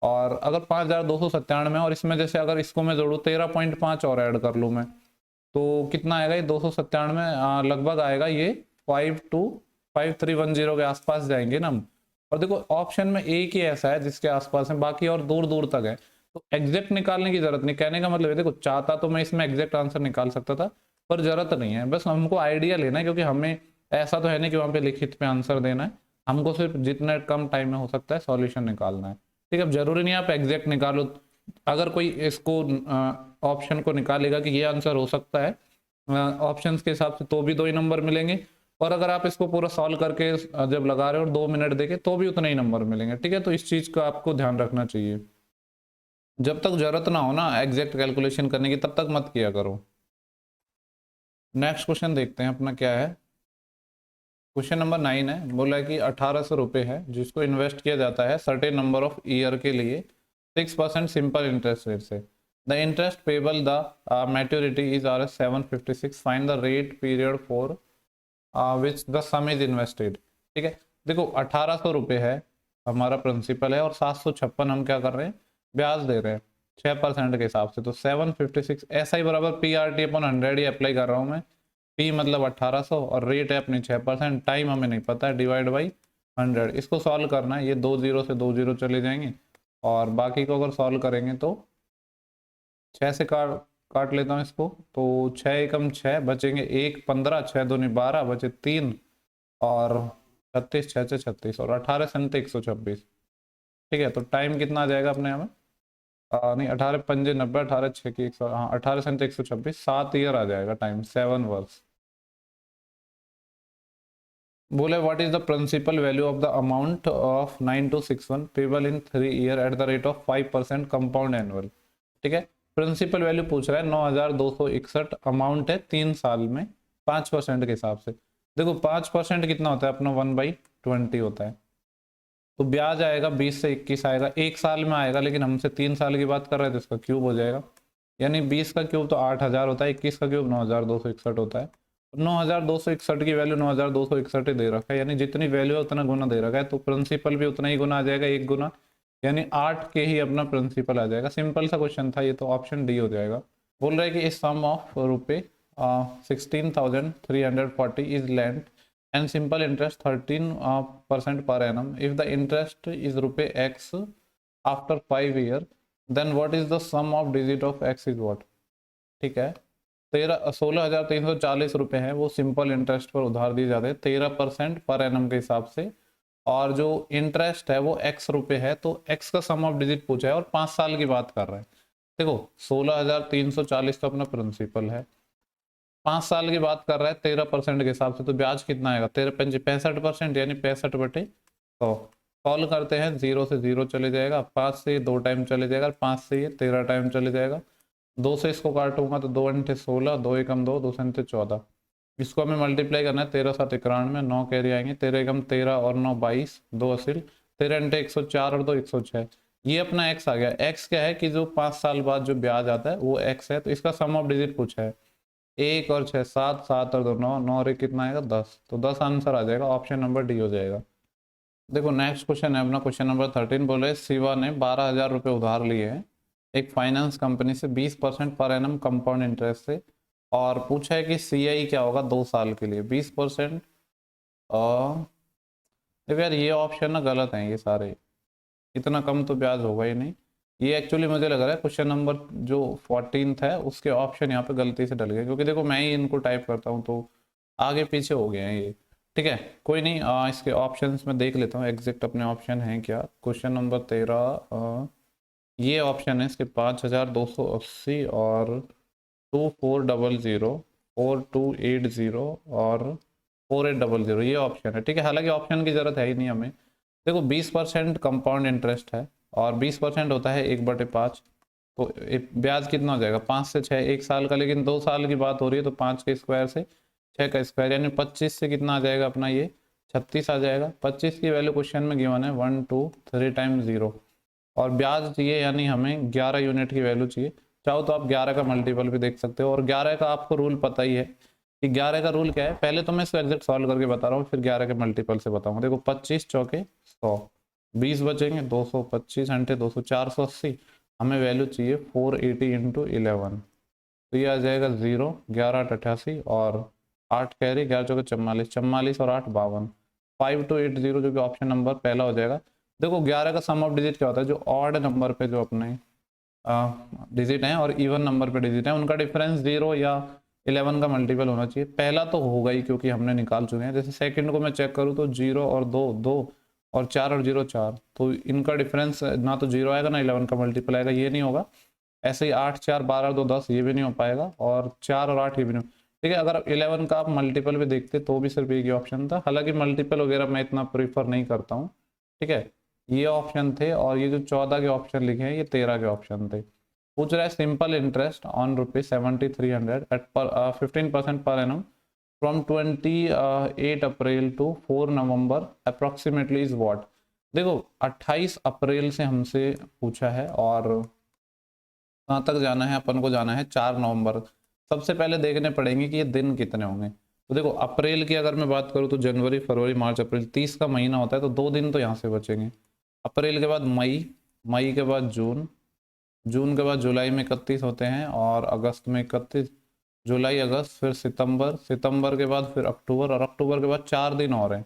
और अगर 5297 और इसमें जैसे अगर इसको मैं जोड़ूँ 13.5 और ऐड कर लूँ मैं, तो कितना आएगा ये 297, लगभग आएगा ये 5310 के आसपास जाएंगे ना हम। और देखो ऑप्शन में एक ही ऐसा है जिसके आसपास है, बाकी और दूर दूर तक है, तो एग्जैक्ट निकालने की जरूरत नहीं। कहने का मतलब है, देखो चाहता तो मैं इसमें एग्जैक्ट आंसर निकाल सकता था, पर जरूरत नहीं है, बस हमको आइडिया लेना है, क्योंकि हमें ऐसा तो है नहीं कि वहाँ पे लिखित में आंसर देना है, हमको सिर्फ जितना कम टाइम में हो सकता है सॉल्यूशन निकालना है। ठीक है, अब जरूरी नहीं आप एग्जैक्ट निकालो, अगर कोई इसको ऑप्शन को निकालेगा कि ये आंसर हो सकता है ऑप्शंस के हिसाब से, तो भी 2 ही नंबर मिलेंगे, और अगर आप इसको पूरा सॉल्व करके जब लगा रहे हो और 2 मिनट देके तो भी उतने ही नंबर मिलेंगे। ठीक है, तो इस चीज का आपको ध्यान रखना चाहिए, जब तक जरूरत ना हो ना एग्जैक्ट कैलकुलेशन करने की तब तक मत किया करो। नेक्स्ट क्वेश्चन देखते हैं अपना क्या है। क्वेश्चन नंबर 9 है, बोला है कि 1800 रुपये है जिसको इन्वेस्ट किया जाता है सर्टेन नंबर ऑफ ईयर के लिए 6% सिंपल इंटरेस्ट रेट से। The interest payable the maturity is Rs 756, find the rate period for which the some is invested. ठीक है, देखो 1800 रुपये है हमारा प्रिंसिपल है, और 756 हम क्या कर रहे हैं, ब्याज दे रहे हैं 6% के हिसाब से, तो 756 ऐसा ही बराबर PRT/100 ही अप्लाई कर रहा हूँ मैं। P मतलब 1800 और रेट है अपनी 6%, टाइम हमें नहीं पता है, डिवाइड बाई 100। इसको सॉल्व करना है, ये 2 0 से 2 0 चले जाएंगे, और बाकी को अगर सॉल्व करेंगे तो 6 से काट काट लेता हूँ इसको, तो 6 एकम 6 बचेंगे 1 15, 6 दूनी 12 बचे 3, और 36 6 6 36, और 18 संते 126। ठीक है, तो टाइम कितना आ जाएगा अपने यहाँ में, नहीं 18 पंजे 90, 18 6 की 100, हाँ 18 संते 126, 7 ईयर आ जाएगा टाइम, 7 वर्ष। बोले what is the principal value of the amount of 9261 payable in 3 year at the rate of 5% compound annual. ठीक है, प्रिंसिपल वैल्यू पूछ रहा है, 9261 अमाउंट है 3 साल में 5% के हिसाब से। देखो 5% कितना होता है अपना, 1/20 होता है, तो ब्याज आएगा 20 से 21 आएगा, 1 साल में आएगा, लेकिन हमसे 3 साल की बात कर रहे थे, इसका क्यूब हो जाएगा, यानी 20 का क्यूब तो 8000 होता है, 21 का क्यूब 9261 होता है। 9261 की वैल्यू 9261 ही दे रखा है, यानी जितनी वैल्यू है उतना गुना दे रखा है, तो प्रिंसिपल भी उतना ही गुना आ जाएगा, 1 गुना, यानी 8 के ही अपना प्रिंसिपल आ जाएगा। सिंपल सा क्वेश्चन था ये, तो ऑप्शन डी हो जाएगा। बोल रहा है कि इस सम ऑफ रुपये 16,340 is lent and simple interest 13% per annum, if the interest is ₹x after 5 year, then what is the sum of digit of x is what. ठीक है, 16,340 रुपये है, वो सिंपल इंटरेस्ट पर उधार दिए जाते हैं 13% पर एनम के हिसाब से, और जो इंटरेस्ट है वो x रुपये है, तो x का सम ऑफ डिजिट पूछा है और 5 साल की बात कर रहे हैं। देखो 16,340 तो अपना प्रिंसिपल है, 5 साल की बात कर रहा है 13% के हिसाब से, तो ब्याज कितना आएगा 65%, यानी 65/100। सॉल्व करते हैं, 0 से 0 चले जाएगा, 5 से 2 टाइम चले जाएगा, 5 से 13 टाइम चले जाएगा, 2 से इसको काटूंगा तो 2 अंठे 16, 2 एकम 2, 2 अंठे 14। इसको हमें मल्टीप्लाई करना है, 13 7 91, 9 कैरी आएंगे, 13 एकम 13 और 9 22, 2 असिल, 13 अंठे 104 और 2 106। ये अपना x आ गया। x क्या है कि जो 5 साल बाद जो ब्याज आता है वो x है, तो इसका सम ऑफ डिजिट पूछा है, 1 और 6 7, 7 और 2 9, 9 और 1 कितना आएगा 10, तो 10 आंसर आ जाएगा, ऑप्शन नंबर डी हो जाएगा। देखो नेक्स्ट क्वेश्चन है अपना क्वेश्चन नंबर 13। बोले शिवा ने 12,000 रुपये उधार लिए हैं एक फाइनेंस कंपनी से 20% पर एनम कंपाउंड इंटरेस्ट से, और पूछा है कि सीआई क्या होगा 2 साल के लिए 20%। और देखो यार ये ऑप्शन ना गलत है, ये सारे इतना कम तो ब्याज होगा ही नहीं। ये एक्चुअली मुझे लग रहा है क्वेश्चन नंबर जो 14th है उसके ऑप्शन यहाँ पे गलती से डल गए, क्योंकि देखो मैं ही इनको टाइप करता हूँ तो आगे पीछे हो गए हैं ये। ठीक है कोई नहीं, इसके ऑप्शंस में देख लेता हूँ एग्जैक्ट अपने ऑप्शन हैं क्या। क्वेश्चन नंबर 13, ये ऑप्शन है इसके 5,280 और 2400, 4280 और 4800, ये ऑप्शन है। ठीक है हालांकि ऑप्शन की जरूरत है ही नहीं हमें। देखो 20% कंपाउंड इंटरेस्ट है और 20% होता है 1/5, तो ब्याज कितना हो जाएगा 5 से 6 1 साल का, लेकिन 2 साल की बात हो रही है तो 5 के स्क्वायर से 6 का स्क्वायर यानी 25 से कितना आ जाएगा अपना ये 36 आ जाएगा। 25 की वैल्यू क्वेश्चन में गिवन है 1 2 3 टाइम 0, और ब्याज चाहिए यानी हमें 11 यूनिट की वैल्यू चाहिए। चाहो तो आप 11 का मल्टीपल भी देख सकते हो, और 11 का आपको रूल पता ही है कि 11 का रूल क्या है। पहले तो मैं इसको एग्जैक्ट सॉल्व करके बता रहा हूँ फिर 11 के मल्टीपल से बताऊंगा। देखो 25 चौके 100, 20 बचेंगे 200, 25 घंटे 200, 480, हमें वैल्यू चाहिए 480 इंटू 11, तो ये आ जाएगा 0, 11 8 88 और 8 कैरी 11 चौके 44, 44 और 8 52, 5280 जो कि ऑप्शन नंबर पहला हो जाएगा। देखो 11 का सम ऑफ डिजिट क्या होता है, जो ऑड नंबर पे जो अपने डिजिट हैं और इवन नंबर पे डिजिट हैं उनका डिफरेंस 0 या 11 का मल्टीपल होना चाहिए। पहला तो होगा ही क्योंकि हमने निकाल चुके हैं। जैसे सेकंड को मैं चेक करूँ तो 0 और 2 2 और 4 और 0 4, तो इनका डिफरेंस ना तो 0 आएगा ना 11 का मल्टीपल आएगा, ये नहीं होगा। ऐसे ही 8 4 12 2 10 ये भी नहीं हो पाएगा, और 4 और 8 ये भी नहीं। ठीक है अगर 11 का आप मल्टीपल भी देखते तो भी सिर्फ एक ही ऑप्शन था, हालांकि मल्टीपल वगैरह मैं इतना प्रीफर नहीं करता हूँ। ठीक है ये ऑप्शन थे, और ये जो 14 के ऑप्शन लिखे हैं ये 13 के ऑप्शन थे। पूछ रहा है सिंपल इंटरेस्ट ऑन ₹7300 एट पर 15% per annum from 28 April to 4 November approximately is what. देखो 28 अप्रैल से हमसे पूछा है और कहाँ तक जाना है अपन को, जाना है 4 नवंबर। सबसे पहले देखने पड़ेंगे कि ये दिन कितने होंगे। तो देखो अप्रैल की अगर मैं बात करूँ तो जनवरी फरवरी मार्च अप्रैल 30 का महीना होता है, तो 2 दिन तो यहाँ से बचेंगे। अप्रैल के बाद मई, मई के बाद जून, जून के बाद जुलाई में 31 होते हैं, और अगस्त में 31, जुलाई अगस्त, फिर सितंबर, सितंबर के बाद फिर अक्टूबर, और अक्टूबर के बाद 4 दिन और हैं।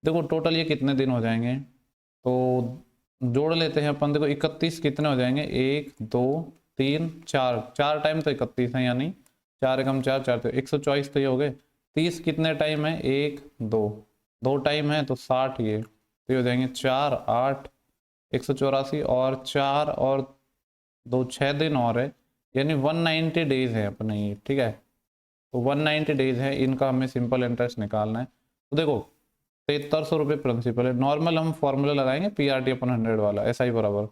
देखो टोटल ये कितने दिन हो जाएंगे, तो जोड़ लेते हैं अपन। देखो 31 कितने हो जाएंगे, 1 2 3 4, 4 टाइम तो 31 है, यानी 4 एकम 4 4 तो 124 तो ये हो गए। 30 कितने टाइम है, 1 2 2 टाइम है तो 60, ये तो ये हो जाएंगे 4 8 184, और 4 और 2 6 दिन और है, यानी 190 डेज है अपने ये। ठीक है तो 190 डेज है, इनका हमें सिंपल इंटरेस्ट निकालना है। तो देखो 7300 रुपये प्रिंसिपल है। नॉर्मल हम फॉर्मूला लगाएंगे PRT अपन 100 वाला, ऐसा ही बराबर।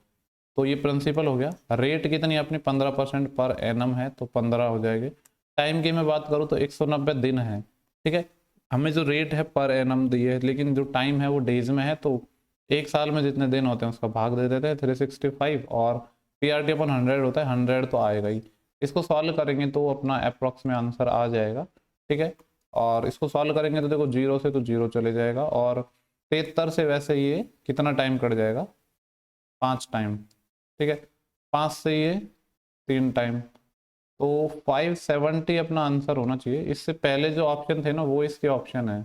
तो ये प्रिंसिपल हो गया। रेट कितनी अपनी 15% पर एनम है तो 15 हो जाएगी। टाइम की मैं बात करूँ तो 190 दिन है। ठीक है हमें जो रेट है पर एनम दी है, लेकिन जो टाइम है वो डेज में है, तो एक साल में जितने दिन होते हैं उसका भाग दे देते हैं 365, और PRT अपन 100 होता है, 100 तो आएगा ही। इसको सॉल्व करेंगे तो अपना अप्रॉक्स में आंसर आ जाएगा। ठीक है और इसको सॉल्व करेंगे तो देखो 0 से तो 0 चले जाएगा, और 73 से वैसे ये कितना टाइम कट जाएगा, 5 टाइम। ठीक है 5 से ये 3 टाइम, तो 570 अपना आंसर होना चाहिए। इससे पहले जो ऑप्शन थे ना वो इसके ऑप्शन है,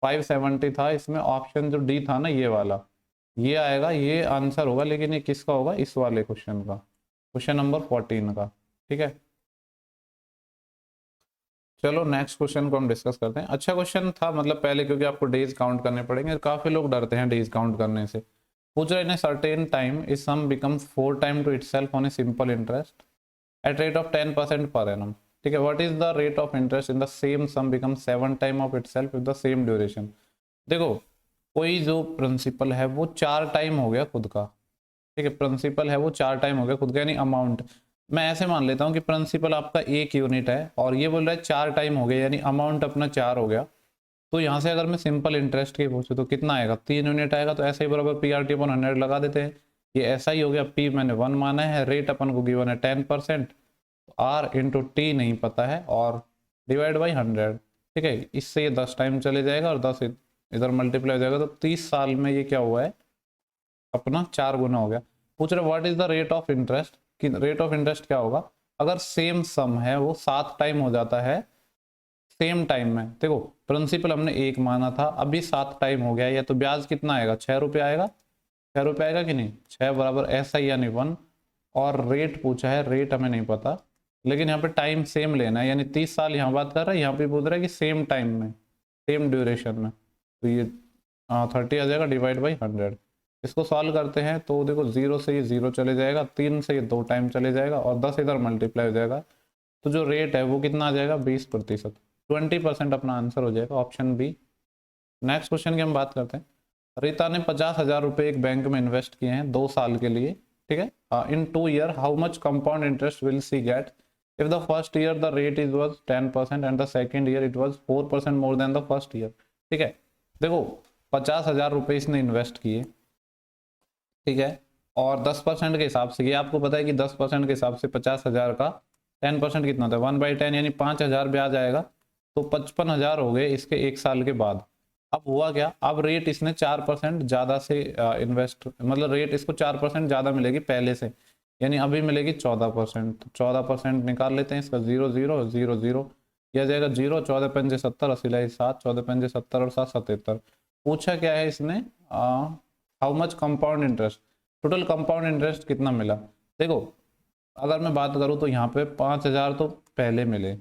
570 था इसमें ऑप्शन, जो डी था ना ये वाला, ये आएगा, ये आंसर होगा। लेकिन ये किसका होगा, इस वाले क्वेश्चन का, क्वेश्चन नंबर 14 का। ठीक है चलो नेक्स्ट क्वेश्चन को हम डिस्कस करते हैं। अच्छा क्वेश्चन था मतलब पहले, क्योंकि आपको डेज काउंट करने पड़ेंगे, काफी लोग डरते हैं डेज काउंट करने से। पूछ रहे हैं certain time is sum becomes 4 time to itself on a simple interest at rate of 10% per annum. ठीक है what is the rate of interest in the same sum become 7 time of itself with the same duration. देखो कोई जो principal है वो 4 time हो गया खुद का। ठीक है प्रिंसिपल है वो 4 टाइम हो गया खुद का, यानी अमाउंट मैं ऐसे मान लेता हूँ कि प्रिंसिपल आपका 1 यूनिट है और ये बोल रहा है 4 टाइम हो गया, यानी अमाउंट अपना 4 हो गया। तो यहाँ से अगर मैं सिंपल इंटरेस्ट की पूछूँ तो कितना आएगा, 3 यूनिट आएगा। तो ऐसे ही बराबर PRT अपन 100 लगा देते हैं, ये ऐसा ही हो गया। P मैंने 1 माना है, रेट अपन को गिवन है 10%, R इंटू टी नहीं पता है, और डिवाइड बाई 100। ठीक है इससे ये 10 टाइम चले जाएगा और 10 इधर मल्टीप्लाई हो जाएगा तो 30 साल में ये क्या हुआ है अपना 4 गुना हो गया। पूछ रहे what is the rate of interest, कि रेट ऑफ इंटरेस्ट क्या होगा अगर सेम सम है वो 7 टाइम हो जाता है सेम टाइम में। देखो प्रिंसिपल हमने 1 माना था, अभी 7 टाइम हो गया, या तो ब्याज कितना आएगा 6 रुपये आएगा, 6 रुपये आएगा कि नहीं, 6 बराबर ऐसा ही यानी 1। और रेट पूछा है, रेट हमें नहीं पता, लेकिन यहाँ पे टाइम सेम लेना है, यानी 30 साल यहाँ बात कर रहा है, यहाँ पे पूछ रहा है कि सेम टाइम में सेम ड्यूरेशन में, तो ये 30 आ जाएगा डिवाइड बाई 100। इसको सॉल्व करते हैं तो देखो 0 से ये 0 चले जाएगा, 3 से ये 2 टाइम चले जाएगा और 10 इधर मल्टीप्लाई हो जाएगा, तो जो रेट है वो कितना आ जाएगा 20%, 20% अपना आंसर हो जाएगा, ऑप्शन बी। नेक्स्ट क्वेश्चन की हम बात करते हैं। रीता ने 50,000 रुपये एक बैंक में इन्वेस्ट किए हैं 2 साल के लिए, ठीक है। इन 2 year how much compound interest will see get if the first year the rate is was 10% and the second year it was 4% more than the first year, ठीक है। देखो 50,000 रुपये इसने इन्वेस्ट किए, ठीक है, और 10% के हिसाब से, ये आपको पता है कि 10% के हिसाब से 50,000 का 10% कितना होता है 1/10, यानी 5,000 ब्याज आएगा, तो 55,000 हो गए इसके 1 साल के बाद। अब हुआ क्या, अब रेट इसने 4% ज़्यादा से इन्वेस्ट, मतलब रेट इसको 4% ज़्यादा मिलेगी पहले से, यानी अभी मिलेगी 14%, तो 14% निकाल लेते हैं इसका, 0 0 0 0 यह जाएगा 0, 14 पंजे 70, 80 7, 14 पंजे 70 और 7 77। पूछा क्या है इसने, how much compound interest, total compound interest कितना मिला। देखो अगर मैं बात करूँ तो यहाँ पे 5,000 तो पहले मिले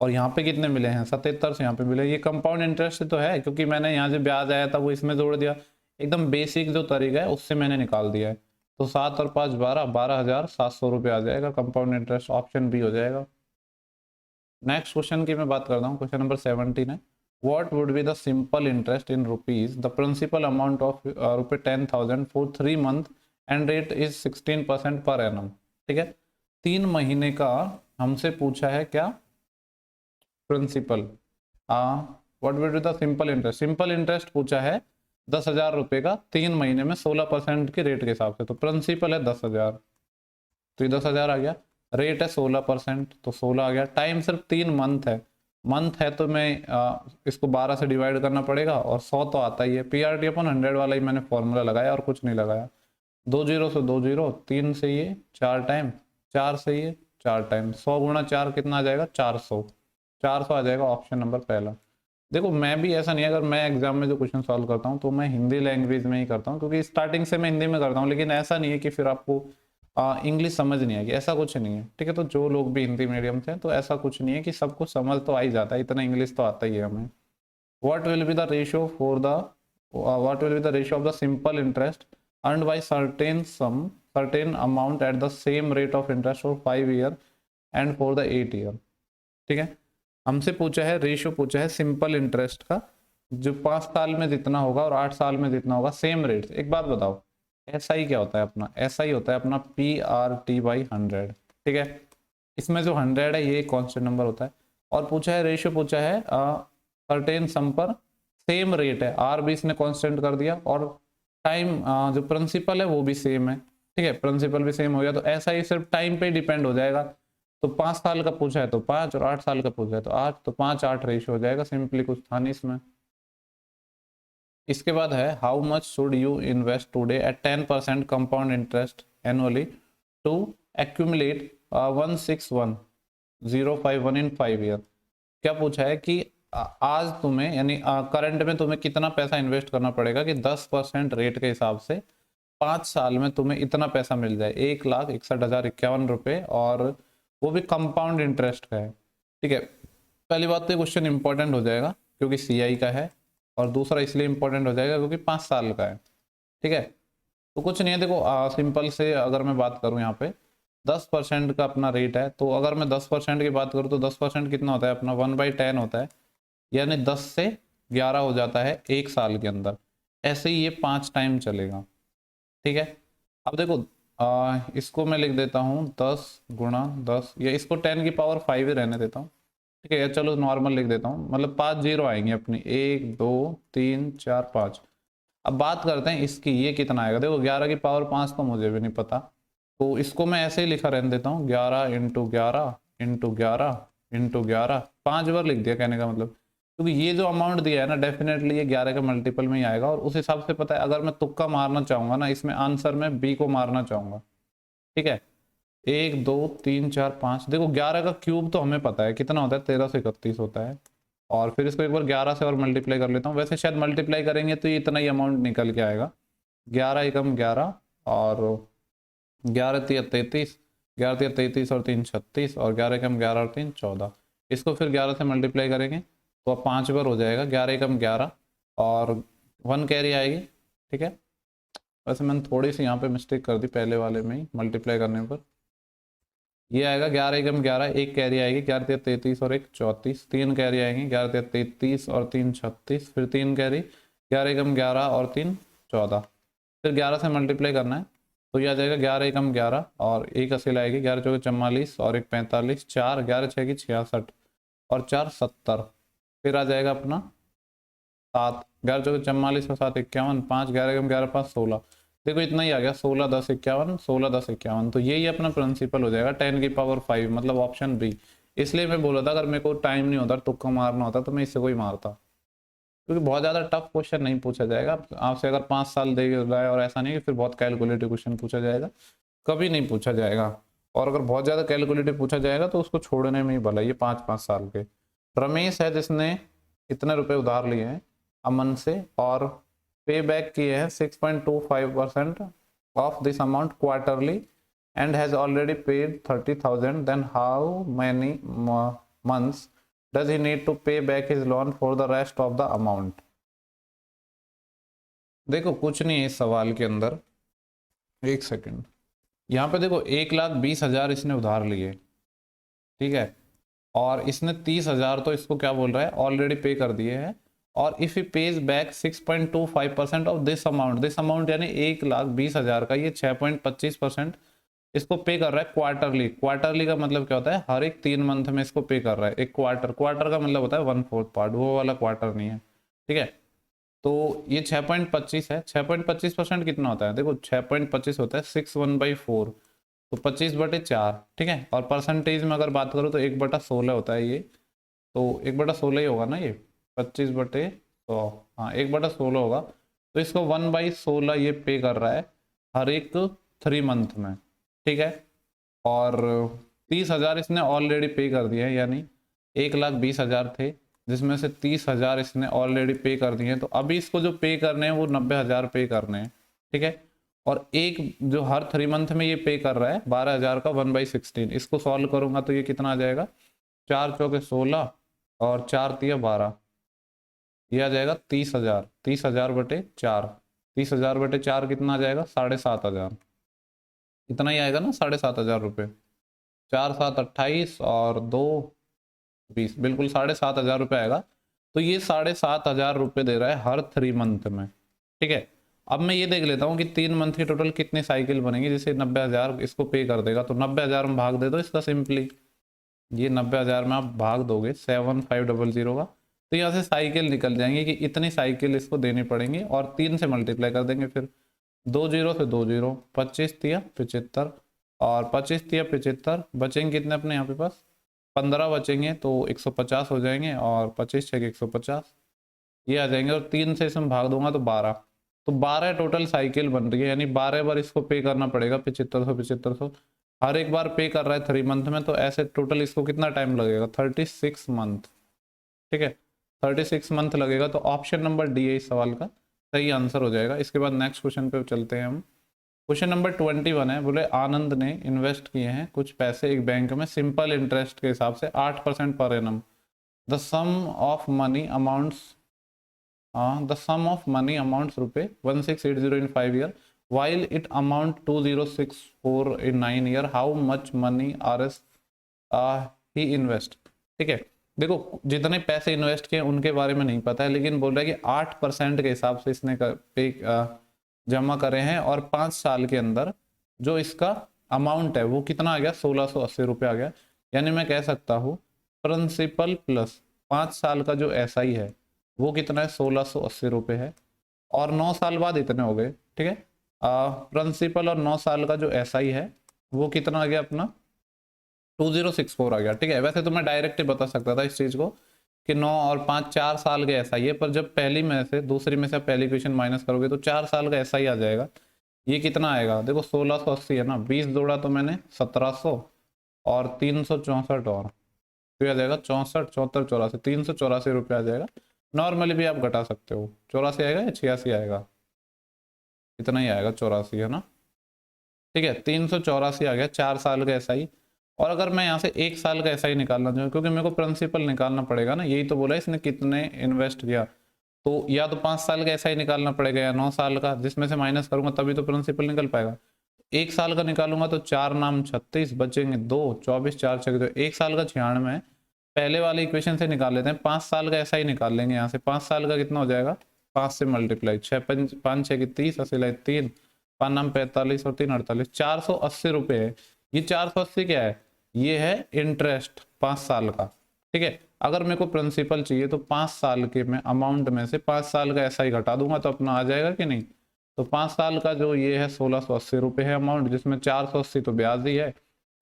और यहाँ पे कितने मिले हैं 77 से यहाँ पे मिले, ये कंपाउंड इंटरेस्ट तो है क्योंकि मैंने यहाँ से ब्याज आया था वो इसमें जोड़ दिया, एकदम बेसिक जो तरीका है उससे मैंने निकाल दिया है। तो 7 और 5 12, 12,700 रुपये आ जाएगा कंपाउंड इंटरेस्ट, ऑप्शन बी हो जाएगा। नेक्स्ट क्वेश्चन की मैं बात करता हूँ, क्वेश्चन नंबर 17 है। What would be the simple interest in rupees? The principal amount of रुपये 10,000 for 3 month and rate is 16% per annum, ठीक है। 3 महीने का हमसे पूछा है क्या principal, what will be the simple interest, simple interest पूछा है 10,000 रुपये का 3 महीने में 16% के रेट के हिसाब से, तो प्रिंसिपल है 10,000, तो ये 10,000 आ गया, रेट है 16%, तो 16 आ गया, टाइम सिर्फ 3 मंथ है, मंथ है तो मैं इसको 12 से डिवाइड करना पड़ेगा और 100 तो आता ही है, PRT/100 वाला ही मैंने फॉर्मूला लगाया और कुछ नहीं लगाया। 2 0 से 2 0, 3 से ये 4 टाइम, 4 से ये 4 टाइम, 100 गुणा 4 कितना आ जाएगा 400, 400 आ जाएगा, ऑप्शन नंबर पहला। देखो मैं भी ऐसा नहीं है, अगर मैं एग्जाम में जो क्वेश्चन सॉल्व करता हूँ तो मैं हिंदी लैंग्वेज में ही करता हूँ क्योंकि स्टार्टिंग से मैं हिंदी में करता हूँ, लेकिन ऐसा नहीं है कि फिर आपको इंग्लिश समझ नहीं आएगी, ऐसा कुछ नहीं है, ठीक है। तो जो लोग भी हिंदी मीडियम से हैं तो ऐसा कुछ नहीं है कि सब कुछ समझ तो आ ही जाता है, इतना इंग्लिश तो आता ही है हमें। What will be the ratio for the what will be the ratio of the simple interest earned by certain amount at the same rate of interest for 5 year and for the 8 year, ठीक है। हमसे पूछा है ratio, पूछा है simple interest का जो 5 साल में जितना होगा और 8 साल में जितना होगा सेम रेट। एक बात बताओ SI क्या होता है अपना, SI होता है अपना PRT/100, ठीक है। इसमें जो 100 है ये कांस्टेंट नंबर होता है, और पूछा है रेशियो, पूछा है सर्टेन सम पर सेम रेट है, R भी इसने कांस्टेंट कर दिया, और टाइम जो प्रिंसिपल है वो भी सेम है, ठीक है, प्रिंसिपल भी सेम हो गया, तो SI सिर्फ टाइम पे डिपेंड हो जाएगा। तो 5 साल का पूछा है तो 5 और 8 साल का पूछा है तो 8, तो 5-8 रेशियो हो जाएगा, सिंपली कुछ था नहीं इसमें। इसके बाद है how much should you invest today at 10% compound interest annually to accumulate 161,051 in 5 year. क्या पूछा है कि आज तुम्हें यानी करंट में तुम्हें कितना पैसा इन्वेस्ट करना पड़ेगा कि 10% रेट के हिसाब से 5 साल में तुम्हें इतना पैसा मिल जाए, 1,61,051 रुपये, और वो भी कंपाउंड इंटरेस्ट का है, ठीक है। पहली बात तो ये क्वेश्चन इंपॉर्टेंट हो जाएगा क्योंकि CI का है, और दूसरा इसलिए इंपॉर्टेंट हो जाएगा क्योंकि 5 साल का है, ठीक है। तो कुछ नहीं है, देखो सिंपल से अगर मैं बात करूं यहाँ पे 10% का अपना रेट है, तो अगर मैं 10% की बात करूं तो 10% कितना होता है अपना 1/10 होता है, यानी 10 से 11 हो जाता है 1 साल के अंदर। ऐसे ही ये 5 टाइम चलेगा, ठीक है। अब देखो इसको मैं लिख देता हूँ 10 गुणा 10, या इसको 10 की पावर 5 ही रहने देता हूँ, ठीक है, या चलो नॉर्मल लिख देता हूँ, मतलब 5 जीरो आएंगे अपनी, 1 2 3 4 5। अब बात करते हैं इसकी, ये कितना आएगा, देखो 11 की पावर 5 तो मुझे भी नहीं पता, तो इसको मैं ऐसे ही लिखा रहने देता हूँ, 11 × 11 × 11 × 11, 5 बार लिख दिया, कहने का मतलब क्योंकि ये जो अमाउंट दिया है ना डेफिनेटली ये 11 के मल्टीपल में ही आएगा। और उस हिसाब से पता है अगर मैं तुक्का मारना चाहूंगा ना इसमें आंसर में बी को मारना चाहूंगा, ठीक है। 1 2 3 4 5, देखो 11 का क्यूब तो हमें पता है कितना होता है, 1331 होता है। और फिर इसको एक बार 11 से और मल्टीप्लाई कर लेता हूँ। वैसे शायद मल्टीप्लाई करेंगे तो ये इतना ही अमाउंट निकल के आएगा, 11 एकम 11 और 11 तिया 33, 11 तिया 33 और 3 36 और 11 एकम 11 और 3 14। इसको फिर 11 से मल्टीप्लाई करेंगे तो अब 5 बार हो जाएगा, 11 एकम 11 और 1 कैरी आएगी, ठीक है। वैसे मैंने थोड़ी सी यहाँ पे मिस्टेक कर दी पहले वाले में ही मल्टीप्लाई करने पर। ये आएगा 11 एकम 11, एक कैरी आएगी 11 तिया 33 और 1 34, 3 कैरी आएंगी 11 तिया 33 और 3 36, फिर 3 कैरी 11 एकम 11 और 3 14। फिर 11 से मल्टीप्लाई करना है तो ये आ जाएगा 11 एकम 11 और एक असील आएगी 11 चौके 44 और 1 45, 4 11 6 की 66 और 4 70। फिर आ जाएगा अपना 7, 11 चौके 44 और 7 51, 5 11 एकम 11 5 16। देखो इतना ही आ गया, 16 10 51, 16 10 51। तो यही अपना प्रिंसिपल हो जाएगा 10 की पावर 5, मतलब ऑप्शन बी। इसलिए मैं बोला था अगर मेरे को टाइम नहीं होता तुक्का मारना होता तो मैं इससे कोई मारता, क्योंकि बहुत ज़्यादा टफ क्वेश्चन नहीं पूछा जाएगा आपसे। अगर 5 साल दे रहा है और ऐसा नहीं कि फिर बहुत कैलकुलेटिव क्वेश्चन पूछा जाएगा, कभी नहीं पूछा जाएगा। और अगर बहुत ज़्यादा कैलकुलेटिव पूछा जाएगा तो उसको छोड़ने में ही भला। ये 5-5 साल के रमेश है जिसने इतने रुपए उधार लिए हैं अमन से और पे बैक किए हैं 6.25% of this amount quarterly and has already paid 30,000, then how many months does he need to pay back his loan for the rest of the amount? देखो कुछ नहीं है इस सवाल के अंदर, एक सेकंड। यहाँ पे देखो 1,20,000 इसने उधार लिए, ठीक है। और इसने 30,000 तो इसको क्या बोल रहा है ऑलरेडी पे कर दिए हैं। और if he page back 6.25% of this amount यानी 1,20,000 का ये 6.25% इसको पे कर रहा है क्वार्टरली। क्वार्टरली का मतलब क्या होता है, हर एक 3 मंथ में इसको पे कर रहा है। एक क्वार्टर का मतलब होता है 1/4 पार्ट, वो वाला क्वार्टर नहीं है, ठीक है। तो ये 6.25 है, 6.25% कितना होता है, देखो 6.25 होता है 6/1/4, तो 25/4, ठीक है। और परसेंटेज में अगर बात करो तो 1/16 होता है ये, तो 1/16 ही होगा ना ये, 25/100, हाँ 1/16 होगा। तो इसको 1/16 ये पे कर रहा है हर एक 3 मंथ में, ठीक है। और 30,000 इसने ऑलरेडी पे कर दिया है, यानी 1,20,000 थे जिसमें से 30,000 इसने ऑलरेडी पे कर दिए हैं। तो अभी इसको जो पे करने हैं वो 90,000 पे करने हैं, ठीक है। और एक जो हर 3 मंथ में ये पे कर रहा है 12,000 का 1/16, इसको सॉल्व करूंगा तो ये कितना आ जाएगा, 4 चौके 16 और 4 तिया 12, ये आ जाएगा 30,000। 30,000/4, 30,000/4 कितना आ जाएगा, 7,500, इतना ही आएगा ना, 7,500 रुपये। 4 7 28 और 2 20, बिल्कुल 7,500 रुपये आएगा। तो ये 7,500 रुपये दे रहा है हर 3 मंथ में, ठीक है। अब मैं ये देख लेता हूँ कि 3 मंथ की टोटल कितनी साइकिल बनेगी, जैसे 90,000 इसको पे कर देगा तो 90,000 में भाग दे दो इसका सिंपली। ये 90,000 में आप भाग दोगे 7,500 का, तो यहाँ से साइकिल निकल जाएंगे कि इतनी साइकिल इसको देनी पड़ेंगी। और 3 से मल्टीप्लाई कर देंगे, फिर 2 0 से 2 0, 25 तिया 75 और 25 तिया 75, बचेंगे कितने अपने यहाँ पे पास 15 बचेंगे, तो 150 हो जाएंगे और 25 6 150 ये आ जाएंगे। और 3 से इसमें भाग दूंगा तो 12, तो 12 टोटल साइकिल बन रही है, यानी 12 बार इसको पे करना पड़ेगा 7500 हर एक बार पे कर रहा है 3 मंथ में। तो ऐसे टोटल इसको कितना टाइम लगेगा, 36 मंथ, ठीक है। 36 मंथ लगेगा। तो ऑप्शन नंबर डी है इस सवाल का सही आंसर हो जाएगा। इसके बाद नेक्स्ट क्वेश्चन पे चलते हैं हम। क्वेश्चन नंबर 21 है, बोले आनंद ने इन्वेस्ट किए हैं कुछ पैसे एक बैंक में सिंपल इंटरेस्ट के हिसाब से 8% per annum. The sum of money amounts रुपए 1680 in 5 year while it amount 2064 in 9 year, how much money he invest, ठीक है। देखो जितने पैसे इन्वेस्ट किए उनके बारे में नहीं पता है, लेकिन बोल रहा है कि 8% के हिसाब से इसने पे जमा करे हैं और 5 साल के अंदर जो इसका अमाउंट है वो कितना आ गया, 1680 रुपये आ गया। यानी मैं कह सकता हूँ प्रिंसिपल प्लस 5 साल का जो SI है वो कितना है, 1680 रुपये है। और 9 साल बाद इतने हो गए, ठीक है। प्रिंसिपल और 9 साल का जो SI है वो कितना आ गया अपना 2064 आ गया, ठीक है। वैसे तो मैं डायरेक्ट ही बता सकता था इस चीज़ को कि 9 और 5 4 साल का एसआई है, पर जब पहली में से दूसरी में से पहली क्वेश्चन माइनस करोगे तो 4 साल का एसआई आ जाएगा। ये कितना आएगा, देखो 1680 है ना, 20 जोड़ा तो मैंने 1700 और 364 और तो ये आ जाएगा 64 74 84 384 रुपये आ जाएगा। नॉर्मली भी आप घटा सकते हो, 84 आएगा या 86 आएगा, इतना ही आएगा, 84 है ना, ठीक है। 384 आ गया 4 साल का एसआई। और अगर मैं यहाँ से 1 साल का एसआई निकालना चाहूँ, क्योंकि मेरे को प्रिंसिपल निकालना पड़ेगा ना, यही तो बोला इसने कितने इन्वेस्ट किया, तो या तो 5 साल का एसआई निकालना पड़ेगा या 9 साल का, जिसमें से माइनस करूंगा तभी तो प्रिंसिपल निकल पाएगा। 1 साल का निकालूंगा तो 4 नाम 36 बचेंगे 2, 24 4 6 तो 1 साल का 96 है। पहले वाले इक्वेशन से निकाल लेते हैं, 5 साल का एसआई निकाल लेंगे यहाँ से। 5 साल का कितना हो जाएगा, 5 से मल्टीप्लाई, 6 5 6 की 30 अस्सी लाई 3 5 नाम 45 और 3 48, 480 रुपये है। ये 480 क्या है, ये है इंटरेस्ट 5 साल का, ठीक है। अगर मेरे को प्रिंसिपल चाहिए तो 5 साल के मैं अमाउंट में से 5 साल का एसआई घटा दूंगा तो अपना आ जाएगा कि नहीं। तो 5 साल का जो ये है 1680 रुपये है अमाउंट, जिसमें 480 तो ब्याज ही है,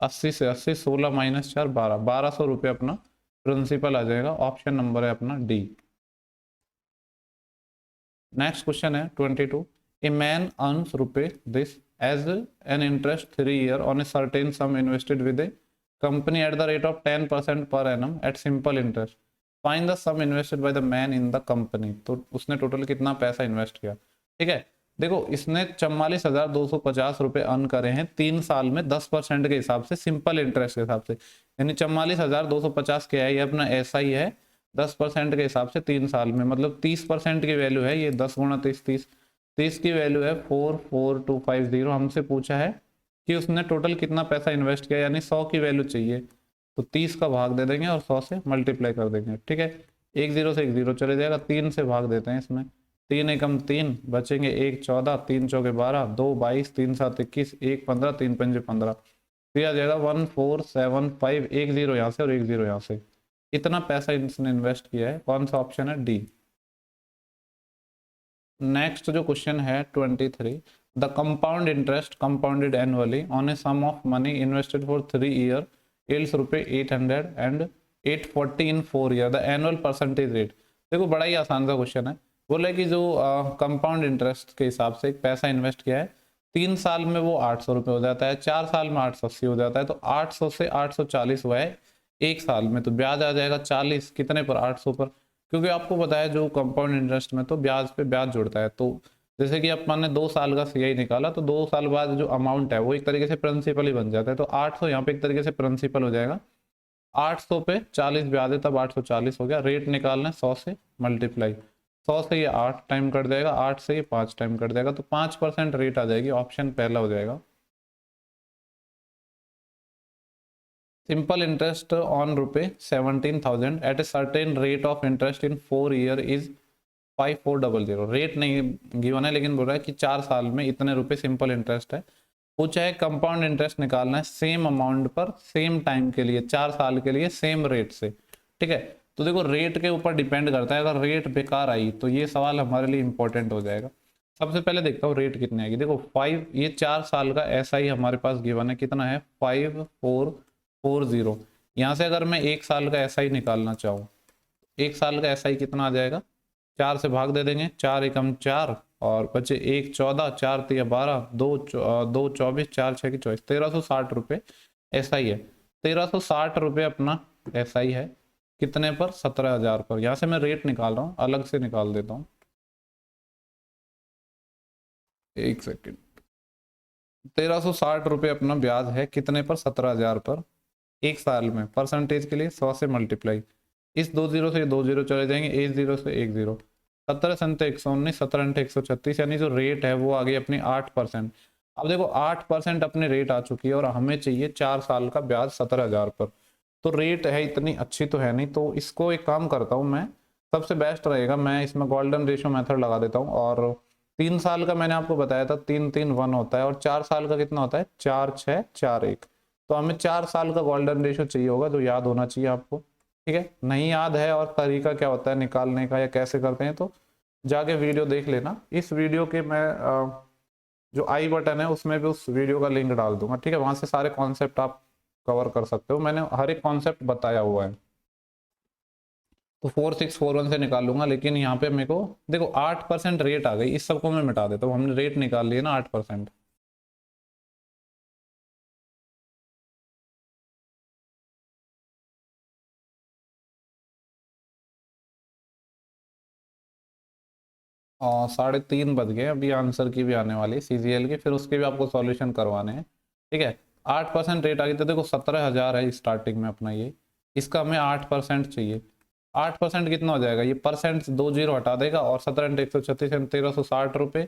80 से 80 16 माइनस 4 12 1200 रुपये अपना प्रिंसिपल आ जाएगा। ऑप्शन नंबर है अपना डी। नेक्स्ट क्वेश्चन है 22। ए मैन अर्न्स रुपये this as an interest 3 year on a certain sum invested with a company at the rate of 10% per annum at simple interest. Find the sum invested by the man in the company. तो उसने total कितना पैसा invest किया, ठीक है। देखो इसने 44,250 रुपये अर्न करे हैं 3 साल में 10% के हिसाब से, सिंपल इंटरेस्ट के हिसाब से, यानी 44,250 क्या है, ये अपना ऐसा ही है 10% के हिसाब से 3 साल में, मतलब 30% की वैल्यू है ये, 10 गुणा 30 30, 30 की वैल्यू है 44250। हमसे पूछा है कि उसने टोटल कितना पैसा इन्वेस्ट किया, यानी 100 की वैल्यू चाहिए, तो 30 का भाग दे देंगे और 100 से मल्टीप्लाई कर देंगे, ठीक है। एक जीरो से एक जीरो चले जाएगा, 3 से भाग देते हैं इसमें, 3 एकम 3 बचेंगे, 1 14 3 चौके 12 2 22 3 7 21 1 15 3 पंजे 15, तो यह आ जाएगा 1475, एक जीरो यहाँ से और एक जीरो यहाँ से, इतना पैसा इसने इन्वेस्ट किया है। कौन सा ऑप्शन है, डी। नेक्स्ट जो क्वेश्चन है 23। The compound interest compounded annually on a sum of money invested for 3 year yields ₹800 and 840 in 4 year, the annual percentage rate. देखो बड़ा ही आसान सा क्वेश्चन है। बोला कि जो कंपाउंड इंटरेस्ट के हिसाब से एक पैसा इन्वेस्ट किया है 3 साल में वो 800 रुपये हो जाता है, 4 साल में 880 हो जाता है, तो 800 से 840 हुआ है 1 साल में, तो ब्याज आ जाएगा 40, कितने पर, 800 पर। क्योंकि आपको पता है जो कंपाउंड इंटरेस्ट में तो ब्याज पे ब्याज जुड़ता है, तो जैसे कि अपन ने 2 साल का सीआई निकाला तो 2 साल बाद जो अमाउंट है वो एक तरीके से प्रिंसिपल ही बन जाता है, तो 800 यहाँ पे एक तरीके से प्रिंसिपल हो जाएगा, 800 पे 40 ब्याज है तब 840 हो गया। रेट निकालना है 100 से मल्टीप्लाई, 100 से ये 8 टाइम कट जाएगा, 8 से ये 5 टाइम कट जाएगा, तो 5% रेट आ जाएगी, ऑप्शन पहला हो जाएगा। Simple interest on ₹17,000 at a certain rate of interest in 4 year is 5400। Rate नहीं गिवन है लेकिन बोल रहा है कि 4 साल में इतने रुपए सिंपल इंटरेस्ट है। पूछा है कंपाउंड इंटरेस्ट निकालना है सेम अमाउंट पर सेम टाइम के लिए, 4 साल के लिए सेम रेट से, ठीक है। तो देखो रेट के ऊपर डिपेंड करता है, अगर रेट बेकार आई तो ये सवाल हमारे लिए इंपॉर्टेंट हो जाएगा। सबसे पहले देखता हूँ रेट कितनी आएगी। देखो 5, ये 4 साल का ऐसा ही हमारे पास गिवन है, कितना है 5440। यहाँ से अगर मैं 1 साल का ऐसा ही निकालना चाहूँ, 1 साल का ऐसा ही कितना आ जाएगा, 4 से भाग दे देंगे, 4 एकम 4 और बचे 1 14 4 3 12 2 2 24 4 6 की 24, 1360 रुपये ऐसा ही है। 1360 रुपये अपना ऐसा ही है, कितने पर, 17,000 पर। यहाँ से मैं रेट निकाल रहा हूँ, अलग से निकाल देता हूँ, एक सेकेंड। 1360 रुपये अपना ब्याज है, कितने पर, 17,000 पर, 1 साल में। परसेंटेज के लिए 100 से मल्टीप्लाई, इस 2 जीरो से 2 जीरो चले जाएंगे, 1 जीरो से 1 जीरो, 17 संते 119 17 136, यानी जो रेट है वो आ गई अपनी 8%। अब देखो 8% अपने रेट आ चुकी है और हमें चाहिए 4 साल का ब्याज 17,000 पर, तो रेट है इतनी अच्छी तो है नहीं, तो इसको एक काम करता हूँ मैं, सबसे बेस्ट रहेगा मैं इसमें गोल्डन रेशियो मेथड लगा देता हूँ। और 3 साल का मैंने आपको बताया था 3 3 1 होता है, और 4 साल का कितना होता है, 4 6 4 1, तो हमें 4 साल का गोल्डन रेशियो चाहिए होगा, जो याद होना चाहिए आपको, ठीक है। नहीं याद है और तरीका क्या होता है निकालने का या कैसे करते हैं तो जाके वीडियो देख लेना। इस वीडियो के मैं जो आई बटन है उसमें भी उस वीडियो का लिंक डाल दूंगा, ठीक है, वहां से सारे कॉन्सेप्ट आप कवर कर सकते हो, मैंने हर एक कॉन्सेप्ट बताया हुआ है। तो 4641 से निकाल लूंगा, लेकिन यहाँ पे मेरे को देखो 8% रेट आ गई, इस सबको मैं मिटा देता हूँ, हमने रेट निकाल लिया ना 8%। और 3.5 बज गए, अभी आंसर की भी आने वाली सीजीएल की, फिर उसके भी आपको सॉल्यूशन करवाने हैं। ठीक है, 8% रेट आ गई, तो देखो 17,000 है स्टार्टिंग में अपना ये, इसका हमें 8% चाहिए। 8% कितना हो जाएगा, ये परसेंट 2 जीरो हटा देगा, और 17 136 1360 रुपये।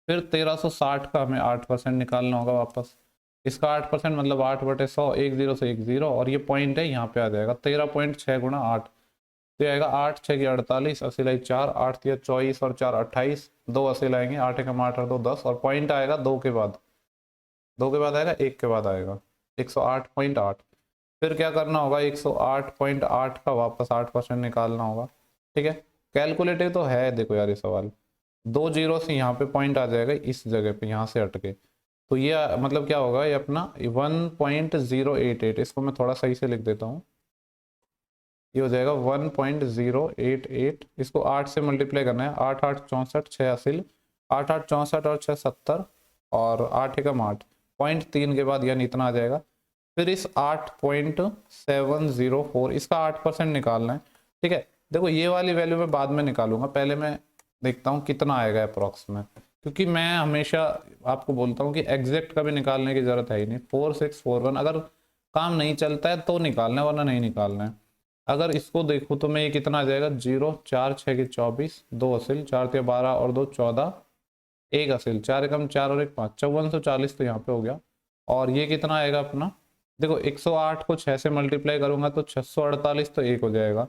फिर 1360 का हमें 8% निकालना होगा वापस। इसका 8% मतलब 8/100, 1 जीरो से 1 जीरो, और ये पॉइंट है यहाँ पे आ जाएगा 13.6 गुणा 8, तो आएगा 8 6 की 48, 80 लाई 4, 8 तिया 24 और 4 28, 2 80 लाएंगे, 8 एकम 8 और 2 10, और पॉइंट आएगा 2 के बाद, 2 के बाद आएगा, 1 के बाद आएगा 108.8। फिर क्या करना होगा, 108.8 का वापस 8% निकालना होगा। ठीक है, कैलकुलेटिव तो है, देखो यार ये सवाल 2 जीरो से यहाँ पे पॉइंट आ जाएगा इस जगह पे, यहाँ से हटके, तो ये मतलब क्या होगा, ये अपना 1.088, इसको मैं थोड़ा सही से लिख देता हूँ, ये हो जाएगा 1.088, इसको 8 से मल्टीप्लाई करना है, 8 8 64, 6 असिल, 8 8 64 और 6 70, और 8 एकम 8, 0.3 के बाद यानी इतना आ जाएगा। फिर इस 8.704, इसका 8% निकालना है। ठीक है, देखो ये वाली वैल्यू मैं बाद में निकालूंगा, पहले मैं देखता हूँ कितना आएगा अप्रॉक्स में, क्योंकि मैं हमेशा आपको बोलता हूँ कि एग्जैक्ट कभी निकालने की जरूरत है ही नहीं। 4641 अगर काम नहीं चलता है तो निकालना है, वरना नहीं निकालना है। अगर इसको देखूँ तो मैं ये कितना आ जाएगा, 0 4 6 की 24, 2 असिल, 4 तिया 12 और 2 14, 1 असिल, 4 एकम 4 और 1 5, 5440 तो यहाँ पे हो गया। और ये कितना आएगा अपना, देखो 108 को 6 से मल्टीप्लाई करूंगा तो 648, तो 1 हो जाएगा,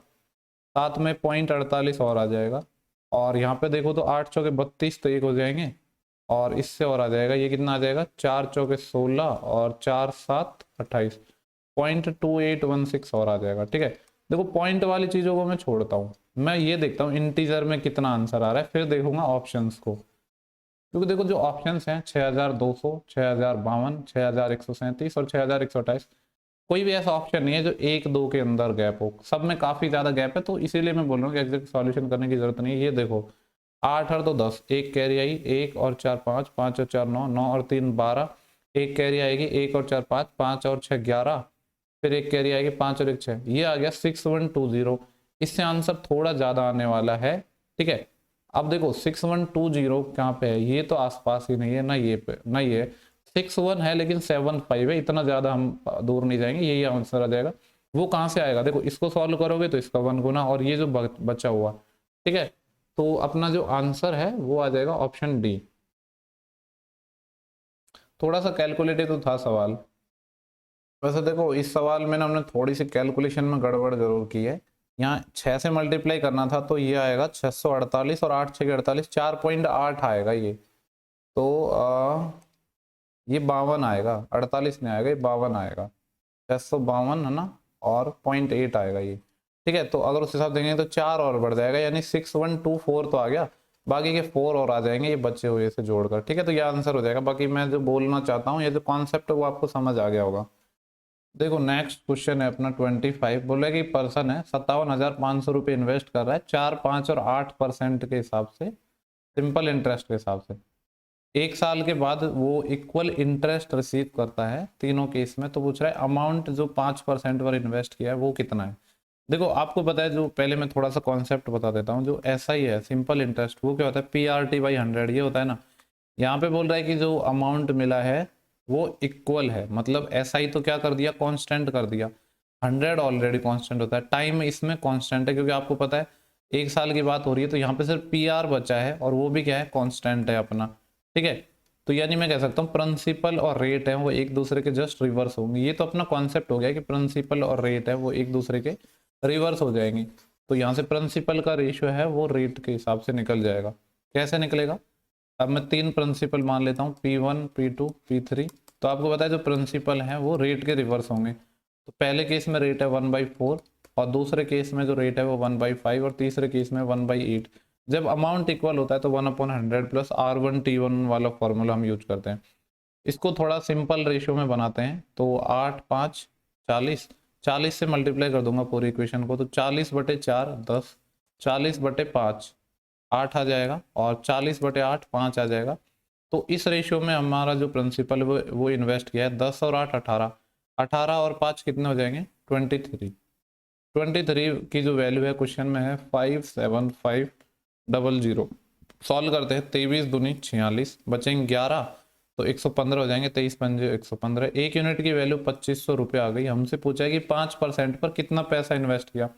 साथ में 0.48 और आ जाएगा, और यहाँ पे देखो तो 8 चौके 32, तो 1 हो जाएंगे, और इससे और आ जाएगा, ये कितना आ जाएगा, 4 चौके 16 और 4 7 28, 0.2816 और आ जाएगा। ठीक है, देखो पॉइंट वाली चीज़ों को मैं छोड़ता हूँ, मैं ये देखता हूँ इंटीजर में कितना आंसर आ रहा है, फिर देखूंगा ऑप्शंस को, क्योंकि देखो जो ऑप्शंस हैं 6200, 6052, 6137 और 6128, कोई भी ऐसा ऑप्शन नहीं है जो 1 2 के अंदर गैप हो, सब में काफी ज्यादा गैप है, तो इसीलिए मैं बोल रहा हूँ कि एग्जैक्ट सॉल्यूशन करने की जरूरत नहीं है। ये देखो 8 और 2 10, एक कैरी आई, 1 और 4 5, 5 और 4 9, 9 और 3 12, एक कैरी आएगी, 1 और 4 5, 5 और 6 11, फिर एक कैरी आएगी, 5 और 1 6, ये आ गया 6120। इससे आंसर थोड़ा ज्यादा आने वाला है। ठीक है, अब देखो 6120 कहाँ पे है, ये तो आसपास ही नहीं है, ना ये पे ना ये, 61 है लेकिन 75 है, इतना ज्यादा हम दूर नहीं जाएंगे, यही आंसर आ जाएगा। वो कहाँ से आएगा, देखो इसको सॉल्व करोगे तो इसका 1 गुना, और ये जो बचा हुआ। ठीक है, तो अपना जो आंसर है वो आ जाएगा ऑप्शन डी। थोड़ा सा कैलकुलेटिव तो था सवाल, वैसे देखो इस सवाल में ना हमने थोड़ी सी कैलकुलेशन में गड़बड़ जरूर की है। यहाँ 6 से मल्टीप्लाई करना था तो ये आएगा 648, और 8 6 48, 4.8 आएगा ये, तो ये 52 आएगा, 48 नहीं आएगा, ये 52 आएगा, 652 है ना, और 0.8 आएगा ये। ठीक है, तो अगर उस हिसाब देंगे तो 4 और बढ़ जाएगा, यानी 6124 तो आ गया, बाकी के 4 और आ जाएंगे ये बचे हुए से जोड़कर। ठीक है, तो ये आंसर हो जाएगा। बाकी मैं जो बोलना चाहता हूँ, ये जो कॉन्सेप्ट है वो आपको समझ आ गया होगा। देखो नेक्स्ट क्वेश्चन है अपना 25, बोला कि पर्सन है 57,500 रुपये इन्वेस्ट कर रहा है 4 5 और 8% के हिसाब से, सिंपल इंटरेस्ट के हिसाब से। 1 साल के बाद वो इक्वल इंटरेस्ट रिसीव करता है तीनों केस में, तो पूछ रहा है अमाउंट जो 5% पर इन्वेस्ट किया है वो कितना है। देखो आपको पता है, जो पहले मैं थोड़ा सा कॉन्सेप्ट बता देता हूँ, जो ऐसा ही है सिंपल इंटरेस्ट, वो क्या होता है, PRT/100 ये होता है ना। यहाँ पे बोल रहा है कि जो अमाउंट मिला है वो इक्वल है, मतलब ऐसा ही तो क्या कर दिया, कांस्टेंट कर दिया। 100 ऑलरेडी कांस्टेंट होता है, टाइम इसमें कांस्टेंट है, क्योंकि आपको पता है 1 साल की बात हो रही है, तो यहाँ पे सिर्फ PR बचा है, और वो भी क्या है, कांस्टेंट है अपना। ठीक है, तो यानी मैं कह सकता हूँ प्रिंसिपल और रेट है वो एक दूसरे के जस्ट रिवर्स होंगे। ये तो अपना कॉन्सेप्ट हो गया कि प्रिंसिपल और रेट है वो एक दूसरे के रिवर्स हो जाएंगे, तो यहाँ से प्रिंसिपल का रेशियो है वो रेट के हिसाब से निकल जाएगा। कैसे निकलेगा, अब मैं 3 प्रिंसिपल मान लेता हूँ, P1 P2 P3, तो आपको पता है जो प्रिंसिपल है वो रेट के रिवर्स होंगे। तो पहले केस में रेट है 1/4, और दूसरे केस में जो रेट है वो 1/5, और तीसरे केस में 1/8। जब अमाउंट इक्वल होता है तो 1/100 प्लस R1T1 वाला फॉर्मूला हम यूज करते हैं। इसको थोड़ा सिंपल रेशियो में बनाते हैं, तो 8 5 40, 40 से मल्टीप्लाई कर दूंगा पूरी इक्वेशन को, तो 40/4 10, 40/5 8 आ जाएगा, और 40/8 5 आ जाएगा। तो इस रेशियो में हमारा जो प्रिंसिपल वो इन्वेस्ट किया है 10 और 8 18, 18 और 5 कितने हो जाएंगे 23। 23 की जो वैल्यू है क्वेश्चन में है 57500। सॉल्व करते हैं, 23 दूनी 46, बचेंगे 11, तो 115 हो जाएंगे, 23 पंजे 115। एक यूनिट की वैल्यू 2500 रुपये आ गई। हमसे पूछा है कि 5% पर कितना पैसा इन्वेस्ट किया।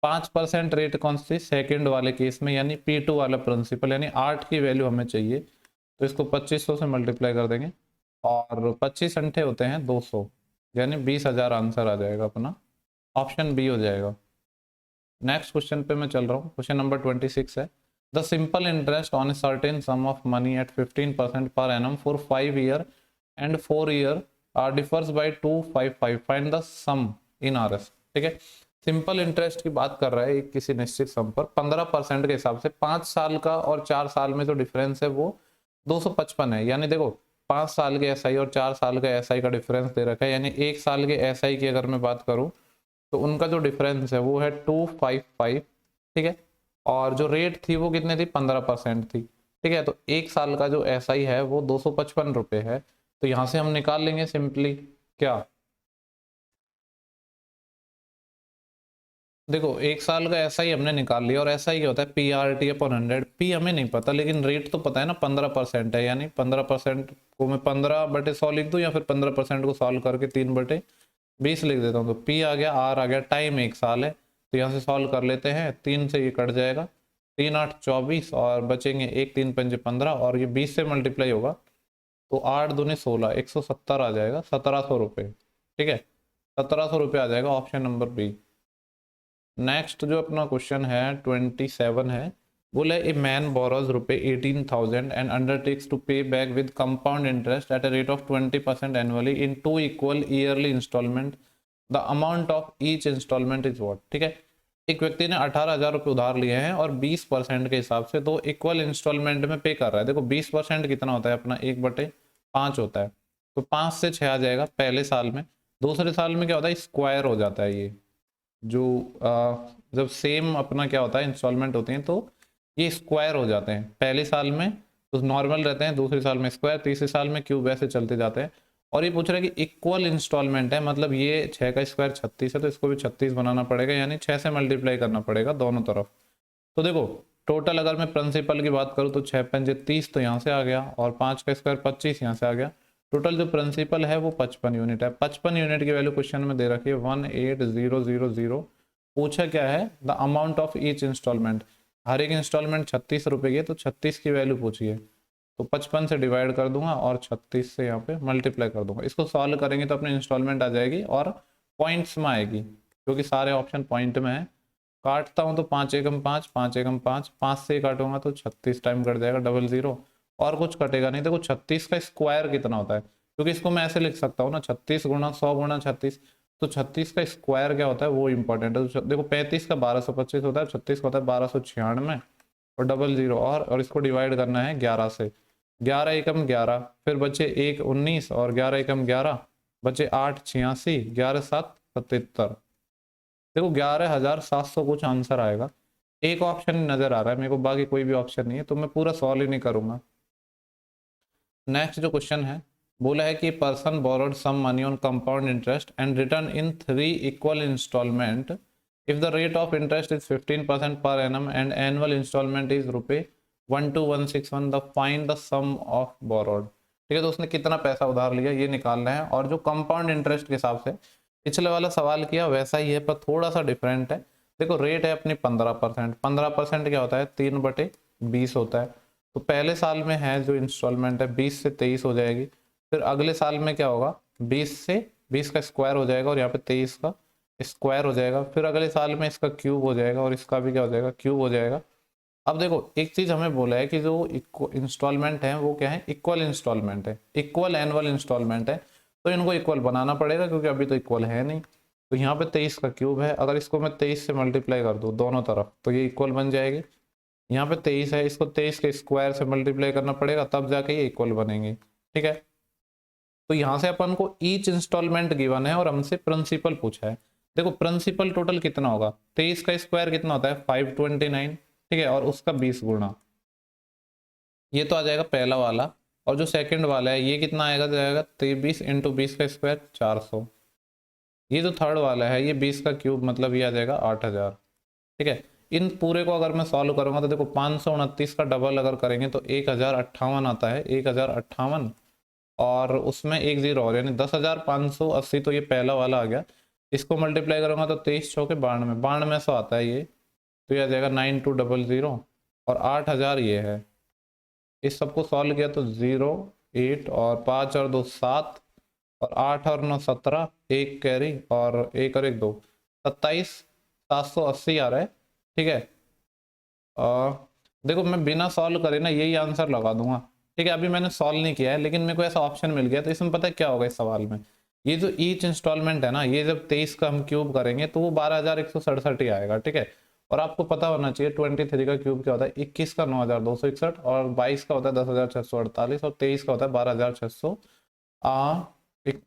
5% रेट कौन सी, सेकंड वाले केस में, यानी P2 वाला प्रिंसिपल, यानी 8 की वैल्यू हमें चाहिए, तो इसको 2500 से मल्टीप्लाई कर देंगे, और 25 अंठे होते हैं 200, यानी 20,000 आंसर आ जाएगा अपना, ऑप्शन बी हो जाएगा। नेक्स्ट क्वेश्चन पे मैं चल रहा हूँ, क्वेश्चन नंबर 26 है, the simple interest on a certain sum of money at 15% per annum for 5 year and 4 year differs by 255, find the sum in RS. ठीक है, सिंपल इंटरेस्ट की बात कर रहा है एक किसी निश्चित सम पर 15% के हिसाब से, 5 साल का और 4 साल में जो डिफरेंस है वो 255 है। यानी देखो 5 साल के एसआई और 4 साल के एसआई का डिफरेंस दे रखा है, यानी 1 साल के एसआई की अगर मैं बात करूं तो उनका जो डिफरेंस है वो है 255। ठीक है, और जो रेट थी वो कितने थी 15% थी। ठीक है, तो 1 साल का जो एसआई है वो 255 रुपये है। तो यहाँ से हम निकाल लेंगे सिंपली क्या, देखो 1 साल का एसआई हमने निकाल लिया, और एसआई क्या होता है PRT/100। पी हमें नहीं पता, लेकिन रेट तो पता है ना 15% है, यानी 15% को मैं 15/100 लिख दूं, या फिर 15% को सॉल्व करके 3/20 लिख देता हूँ। तो पी आ गया, आर आ गया, टाइम 1 साल है, तो यहाँ से सॉल्व कर लेते हैं। 3 से ये कट जाएगा, 3 8 24, और बचेंगे 1 3 5 15, और ये 20 से मल्टीप्लाई होगा, तो 8 दूनी 16, 170 आ जाएगा, 1700 रुपये। ठीक है, 1700 रुपये आ जाएगा, ऑप्शन नंबर बी। नेक्स्ट जो अपना क्वेश्चन है 27 है, बोले ए मैन बोरोज रुपए 18,000 and undertakes to pay back with compound interest at a rate of 20% annually in 2 equal yearly installment, the amount of each installment is what. ठीक है, एक व्यक्ति ने 18,000 रुपये उधार लिए हैं और 20% के हिसाब से 2 इक्वल इंस्टॉलमेंट में पे कर रहा है। देखो 20% कितना होता है अपना 1/5 होता है, तो 5 से 6 आ जाएगा पहले साल में। दूसरे साल में क्या होता है स्क्वायर हो जाता है, ये जो जब सेम अपना क्या होता है इंस्टॉलमेंट होती हैं तो ये स्क्वायर हो जाते हैं। पहले साल में तो नॉर्मल रहते हैं, दूसरे साल में स्क्वायर, तीसरे साल में क्यूब, ऐसे चलते जाते हैं। और ये पूछ रहा है कि इक्वल इंस्टॉलमेंट है, मतलब ये 6 का स्क्वायर 36 है, तो इसको भी 36 बनाना पड़ेगा, यानी 6 से मल्टीप्लाई करना पड़ेगा दोनों तरफ। तो देखो टोटल अगर मैं प्रिंसिपल की बात करूँ तो 6 पंजे 30, तो यहाँ से आ गया, और 5 का स्क्वायर 25 यहाँ से आ गया। टोटल जो प्रिंसिपल है वो 55 यूनिट है। 55 यूनिट की वैल्यू क्वेश्चन में दे रखी है 18000। पूछा क्या है the amount of each instalment, हर एक इंस्टॉलमेंट 36 रुपये की है, तो 36 की वैल्यू पूछी है, तो 55 से डिवाइड कर दूंगा और 36 से यहाँ पे मल्टीप्लाई कर दूंगा। इसको सॉल्व करेंगे तो अपनी इंस्टॉलमेंट आ जाएगी और पॉइंट्स में आएगी, क्योंकि सारे ऑप्शन पॉइंट में है। काटता हूँ तो 5 एकम 5, 5 एकम 5, 5 से काटूंगा तो 36 टाइम कट जाएगा, 00, और कुछ कटेगा नहीं। देखो 36 का स्क्वायर कितना होता है, क्योंकि इसको मैं ऐसे लिख सकता हूँ ना 36 गुणा 100 गुणा 36, तो 36 का स्क्वायर क्या होता है वो इंपॉर्टेंट है। तो देखो 35 का 1225 होता है, 36 का होता है 1296, और 00, और इसको डिवाइड करना है 11 से। 11 एकम 11, फिर बचे 1 19, और 11 एकम 11, बचे 8 86, 11 7 77। देखो 11,700 कुछ आंसर आएगा। एक ऑप्शन नजर आ रहा है मेरे को, बाकी कोई भी ऑप्शन नहीं है, तो मैं पूरा सॉल्व ही नहीं करूंगा। नेक्स्ट जो क्वेश्चन है, बोला है कि person borrowed sum money on compound interest and return in 3 equal installment if the rate of interest is 15% per annum and annual installment is ₹12161, the find the sum of borrowed. ठीक है, तो उसने कितना पैसा उधार लिया ये निकालना है, और जो कंपाउंड इंटरेस्ट के हिसाब से पिछले वाला सवाल किया वैसा ही है, पर थोड़ा सा डिफरेंट है। देखो रेट है अपनी 15%, 15% क्या होता है 3/20 होता है, तो पहले साल में है जो इंस्टॉलमेंट है 20 से 23 हो जाएगी। फिर अगले साल में क्या होगा 20 से 20 का स्क्वायर हो जाएगा, और यहाँ पे 23 का स्क्वायर हो जाएगा। फिर अगले साल में इसका क्यूब हो जाएगा, और इसका भी क्या हो जाएगा क्यूब हो जाएगा। अब देखो एक चीज हमें बोला है कि जो इंस्टॉलमेंट है वो क्या है इक्वल इंस्टॉलमेंट है, इक्वल एनुअल इंस्टॉलमेंट है, तो इनको इक्वल बनाना पड़ेगा, क्योंकि अभी तो इक्वल है नहीं। तो यहाँ पे 23 का क्यूब है, अगर इसको मैं 23 से मल्टीप्लाई कर दूँ दोनों तरफ तो ये इक्वल बन जाएगी। यहाँ पे 23 है, इसको 23 के स्क्वायर से मल्टीप्लाई करना पड़ेगा, तब जाके ये इक्वल बनेंगे। ठीक है, तो यहाँ से अपन को ईच इंस्टॉलमेंट गिवन है और हमसे प्रिंसिपल पूछा है, देखो प्रिंसिपल टोटल कितना होगा, 23 का स्क्वायर कितना होता है 529, ठीक है, और उसका 20 गुना, ये तो आ जाएगा पहला वाला। और जो सेकंड वाला है ये कितना आएगा, जाएगा 23 इंटू 20 का स्क्वायर 400। ये जो थर्ड वाला है ये 20 का क्यूब, मतलब ये आ जाएगा 8000, ठीक है। इन पूरे को अगर मैं सॉल्व करूंगा तो देखो 529 का डबल अगर करेंगे तो 1058 आता है, 1058, और उसमें एक जीरो और, यानी 10,580, तो ये पहला वाला आ गया। इसको मल्टीप्लाई करूंगा तो 23 चौके 92, 9200 आता है ये, तो ये आ जाएगा 9200, और 8000 ये है। इस सबको सॉल्व किया तो 0 8 और 5 और 2 7 और 8 और 9 17, एक कैरी और एक और एक 2, 27,780 आ रहा है, ठीक है। देखो मैं बिना सॉल्व करे ना यही आंसर लगा दूंगा, ठीक है। अभी मैंने सॉल्व नहीं किया है लेकिन मेरे को ऐसा ऑप्शन मिल गया, तो इसमें पता है क्या होगा इस सवाल में, ये जो ईच इंस्टॉलमेंट है ना, ये जब 23 का हम क्यूब करेंगे तो वो 12,167 ही आएगा, ठीक है। और आपको पता होना चाहिए 23 का क्यूब क्या होता है, 21 का 9,261, और 22 का होता है 10,648, और 23 का होता है 12,600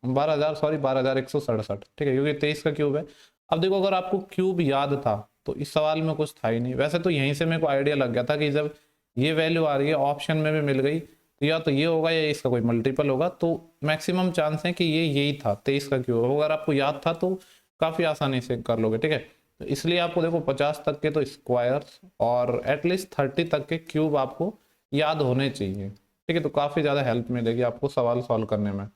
12,167, ठीक है, क्योंकि 23 का क्यूब है। अब देखो अगर आपको क्यूब याद था तो इस सवाल में कुछ था ही नहीं। वैसे तो यहीं से मेरे को आइडिया लग गया था कि जब ये वैल्यू आ रही है ऑप्शन में भी मिल गई तो या तो ये होगा या इसका कोई मल्टीपल होगा, तो मैक्सिमम चांस है कि ये यही था 23 का क्यूब। अगर आपको याद था तो काफी आसानी से कर लोगे, ठीक है। तो इसलिए आपको देखो 50 तक के तो स्क्वायर्स और एटलीस्ट 30 तक के क्यूब आपको याद होने चाहिए, ठीक है। तो काफी ज्यादा हेल्प मिलेगी आपको सवाल सॉल्व करने में।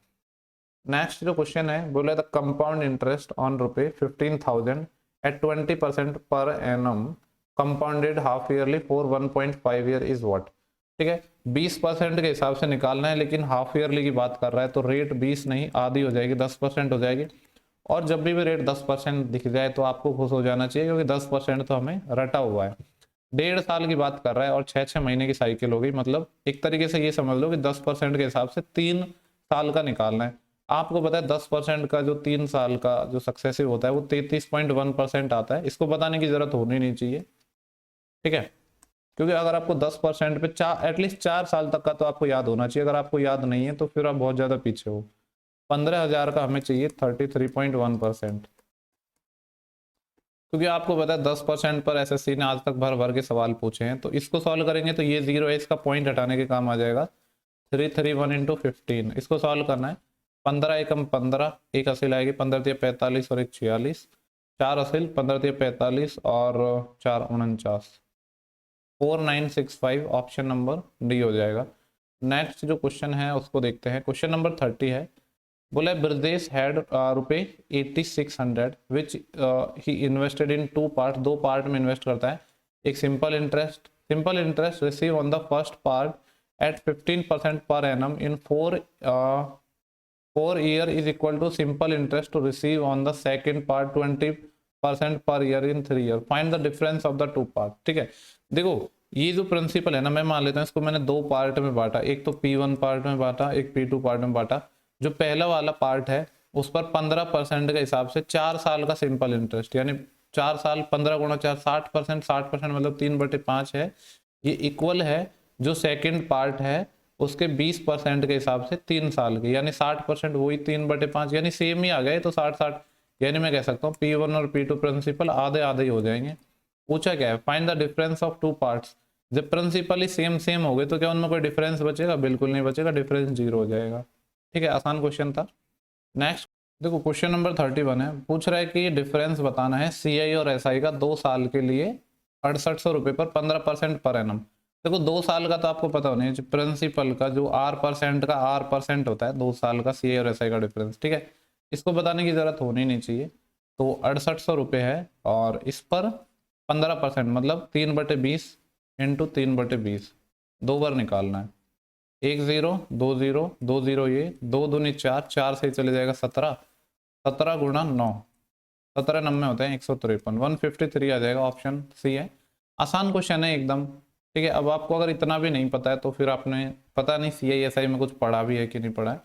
नेक्स्ट जो क्वेश्चन है बोले द कंपाउंड इंटरेस्ट ऑन रुपए 15,000 at 20% per annum compounded half yearly for 1.5 year is what, ठीक है। 20% के हिसाब से निकालना है, लेकिन हाफ ईयरली की बात कर रहा है तो रेट 20 नहीं आधी हो जाएगी, 10% हो जाएगी। और जब भी रेट 10% दिख जाए तो आपको खुश हो जाना चाहिए, क्योंकि 10% तो हमें रटा हुआ है। 1.5 साल की बात कर रहा है और 6-6 महीने की साइकिल हो गई, मतलब एक तरीके से ये समझ लो कि 10% के हिसाब से 3 साल का निकालना है। आपको पता है 10% का जो 3 साल का जो सक्सेसिव होता है वो 33.1% आता है। इसको बताने की जरूरत होनी नहीं चाहिए, ठीक है, क्योंकि अगर आपको 10% पे एटलीस्ट 4 साल तक का तो आपको याद होना चाहिए। अगर आपको याद नहीं है तो फिर आप बहुत ज्यादा पीछे हो। 15,000 का हमें चाहिए 33.1%, क्योंकि आपको पता है 10% पर एसएससी ने आज तक भर भर के सवाल पूछे हैं। तो इसको सॉल्व करेंगे तो ये 0 है, इसका पॉइंट हटाने के काम आ जाएगा। 331 इंटू 15 इसको सॉल्व करना है। 15 एकम 15, एक असील आएगी, 15 45 और एक 46, 4 असील, 15 45 और 4 49, 4965 ऑप्शन नंबर डी हो जाएगा। नेक्स्ट जो क्वेश्चन है उसको देखते हैं। क्वेश्चन नंबर 30 है, बोला ब्रजेश हैड रुपए 8600 which he invested in 2 part, 2 part में इन्वेस्ट करता है। एक simple interest receive on the first part at 15% per annum in 4 year is equal to simple interest to receive on the second part 20% per year in 3 year, find the difference of the 2 part, ठीक है। देखो ये जो principal है ना, मैं मान लेता हूँ इसको मैंने 2 पार्ट में बांटा, एक तो P1 पार्ट में बांटा, एक P2 पार्ट में बांटा। जो पहला वाला पार्ट है उस पर 15% के हिसाब से 4 साल का सिंपल इंटरेस्ट, यानी 4 साल 15 गुणा 4 60%, 60% मतलब 3/5 है, ये इक्वल है जो सेकंड पार्ट है उसके 20% के हिसाब से 3 साल के, यानी 60% वही 3/5, यानी सेम ही आ गए तो 60-60, यानी मैं कह सकता हूँ P1 और P2 प्रिंसिपल आधे आधे ही हो जाएंगे। पूछा क्या है, find the difference of 2 parts. जब प्रिंसिपल ही सेम हो गए तो क्या उनमें कोई डिफरेंस बचेगा, बिल्कुल नहीं बचेगा, डिफरेंस 0 हो जाएगा, ठीक है। आसान क्वेश्चन था। नेक्स्ट देखो क्वेश्चन नंबर 31 है, पूछ रहा है कि डिफरेंस बताना है CI और SI का 2 साल के लिए 6800 रुपये पर 15% पर एनम। देखो 2 साल का तो आपको पता होना है, प्रिंसिपल का जो R% होता है 2 साल का CI और SI का डिफरेंस, ठीक है। इसको बताने की जरूरत होनी नहीं चाहिए। तो 6800 रुपये है और इस पर 15% मतलब 3/20 इंटू 3/20, 2 बार निकालना है। 1 0 2 0 2 0, ये 2 दूनी 4, 4 से चले जाएगा 17, 17 गुणा 9, 17 नंबे होते हैं 153, 153 आ जाएगा, ऑप्शन सी है। आसान क्वेश्चन है एकदम, ठीक है। अब आपको अगर इतना भी नहीं पता है तो फिर आपने पता नहीं CI SI में कुछ पढ़ा भी है कि नहीं पढ़ा है,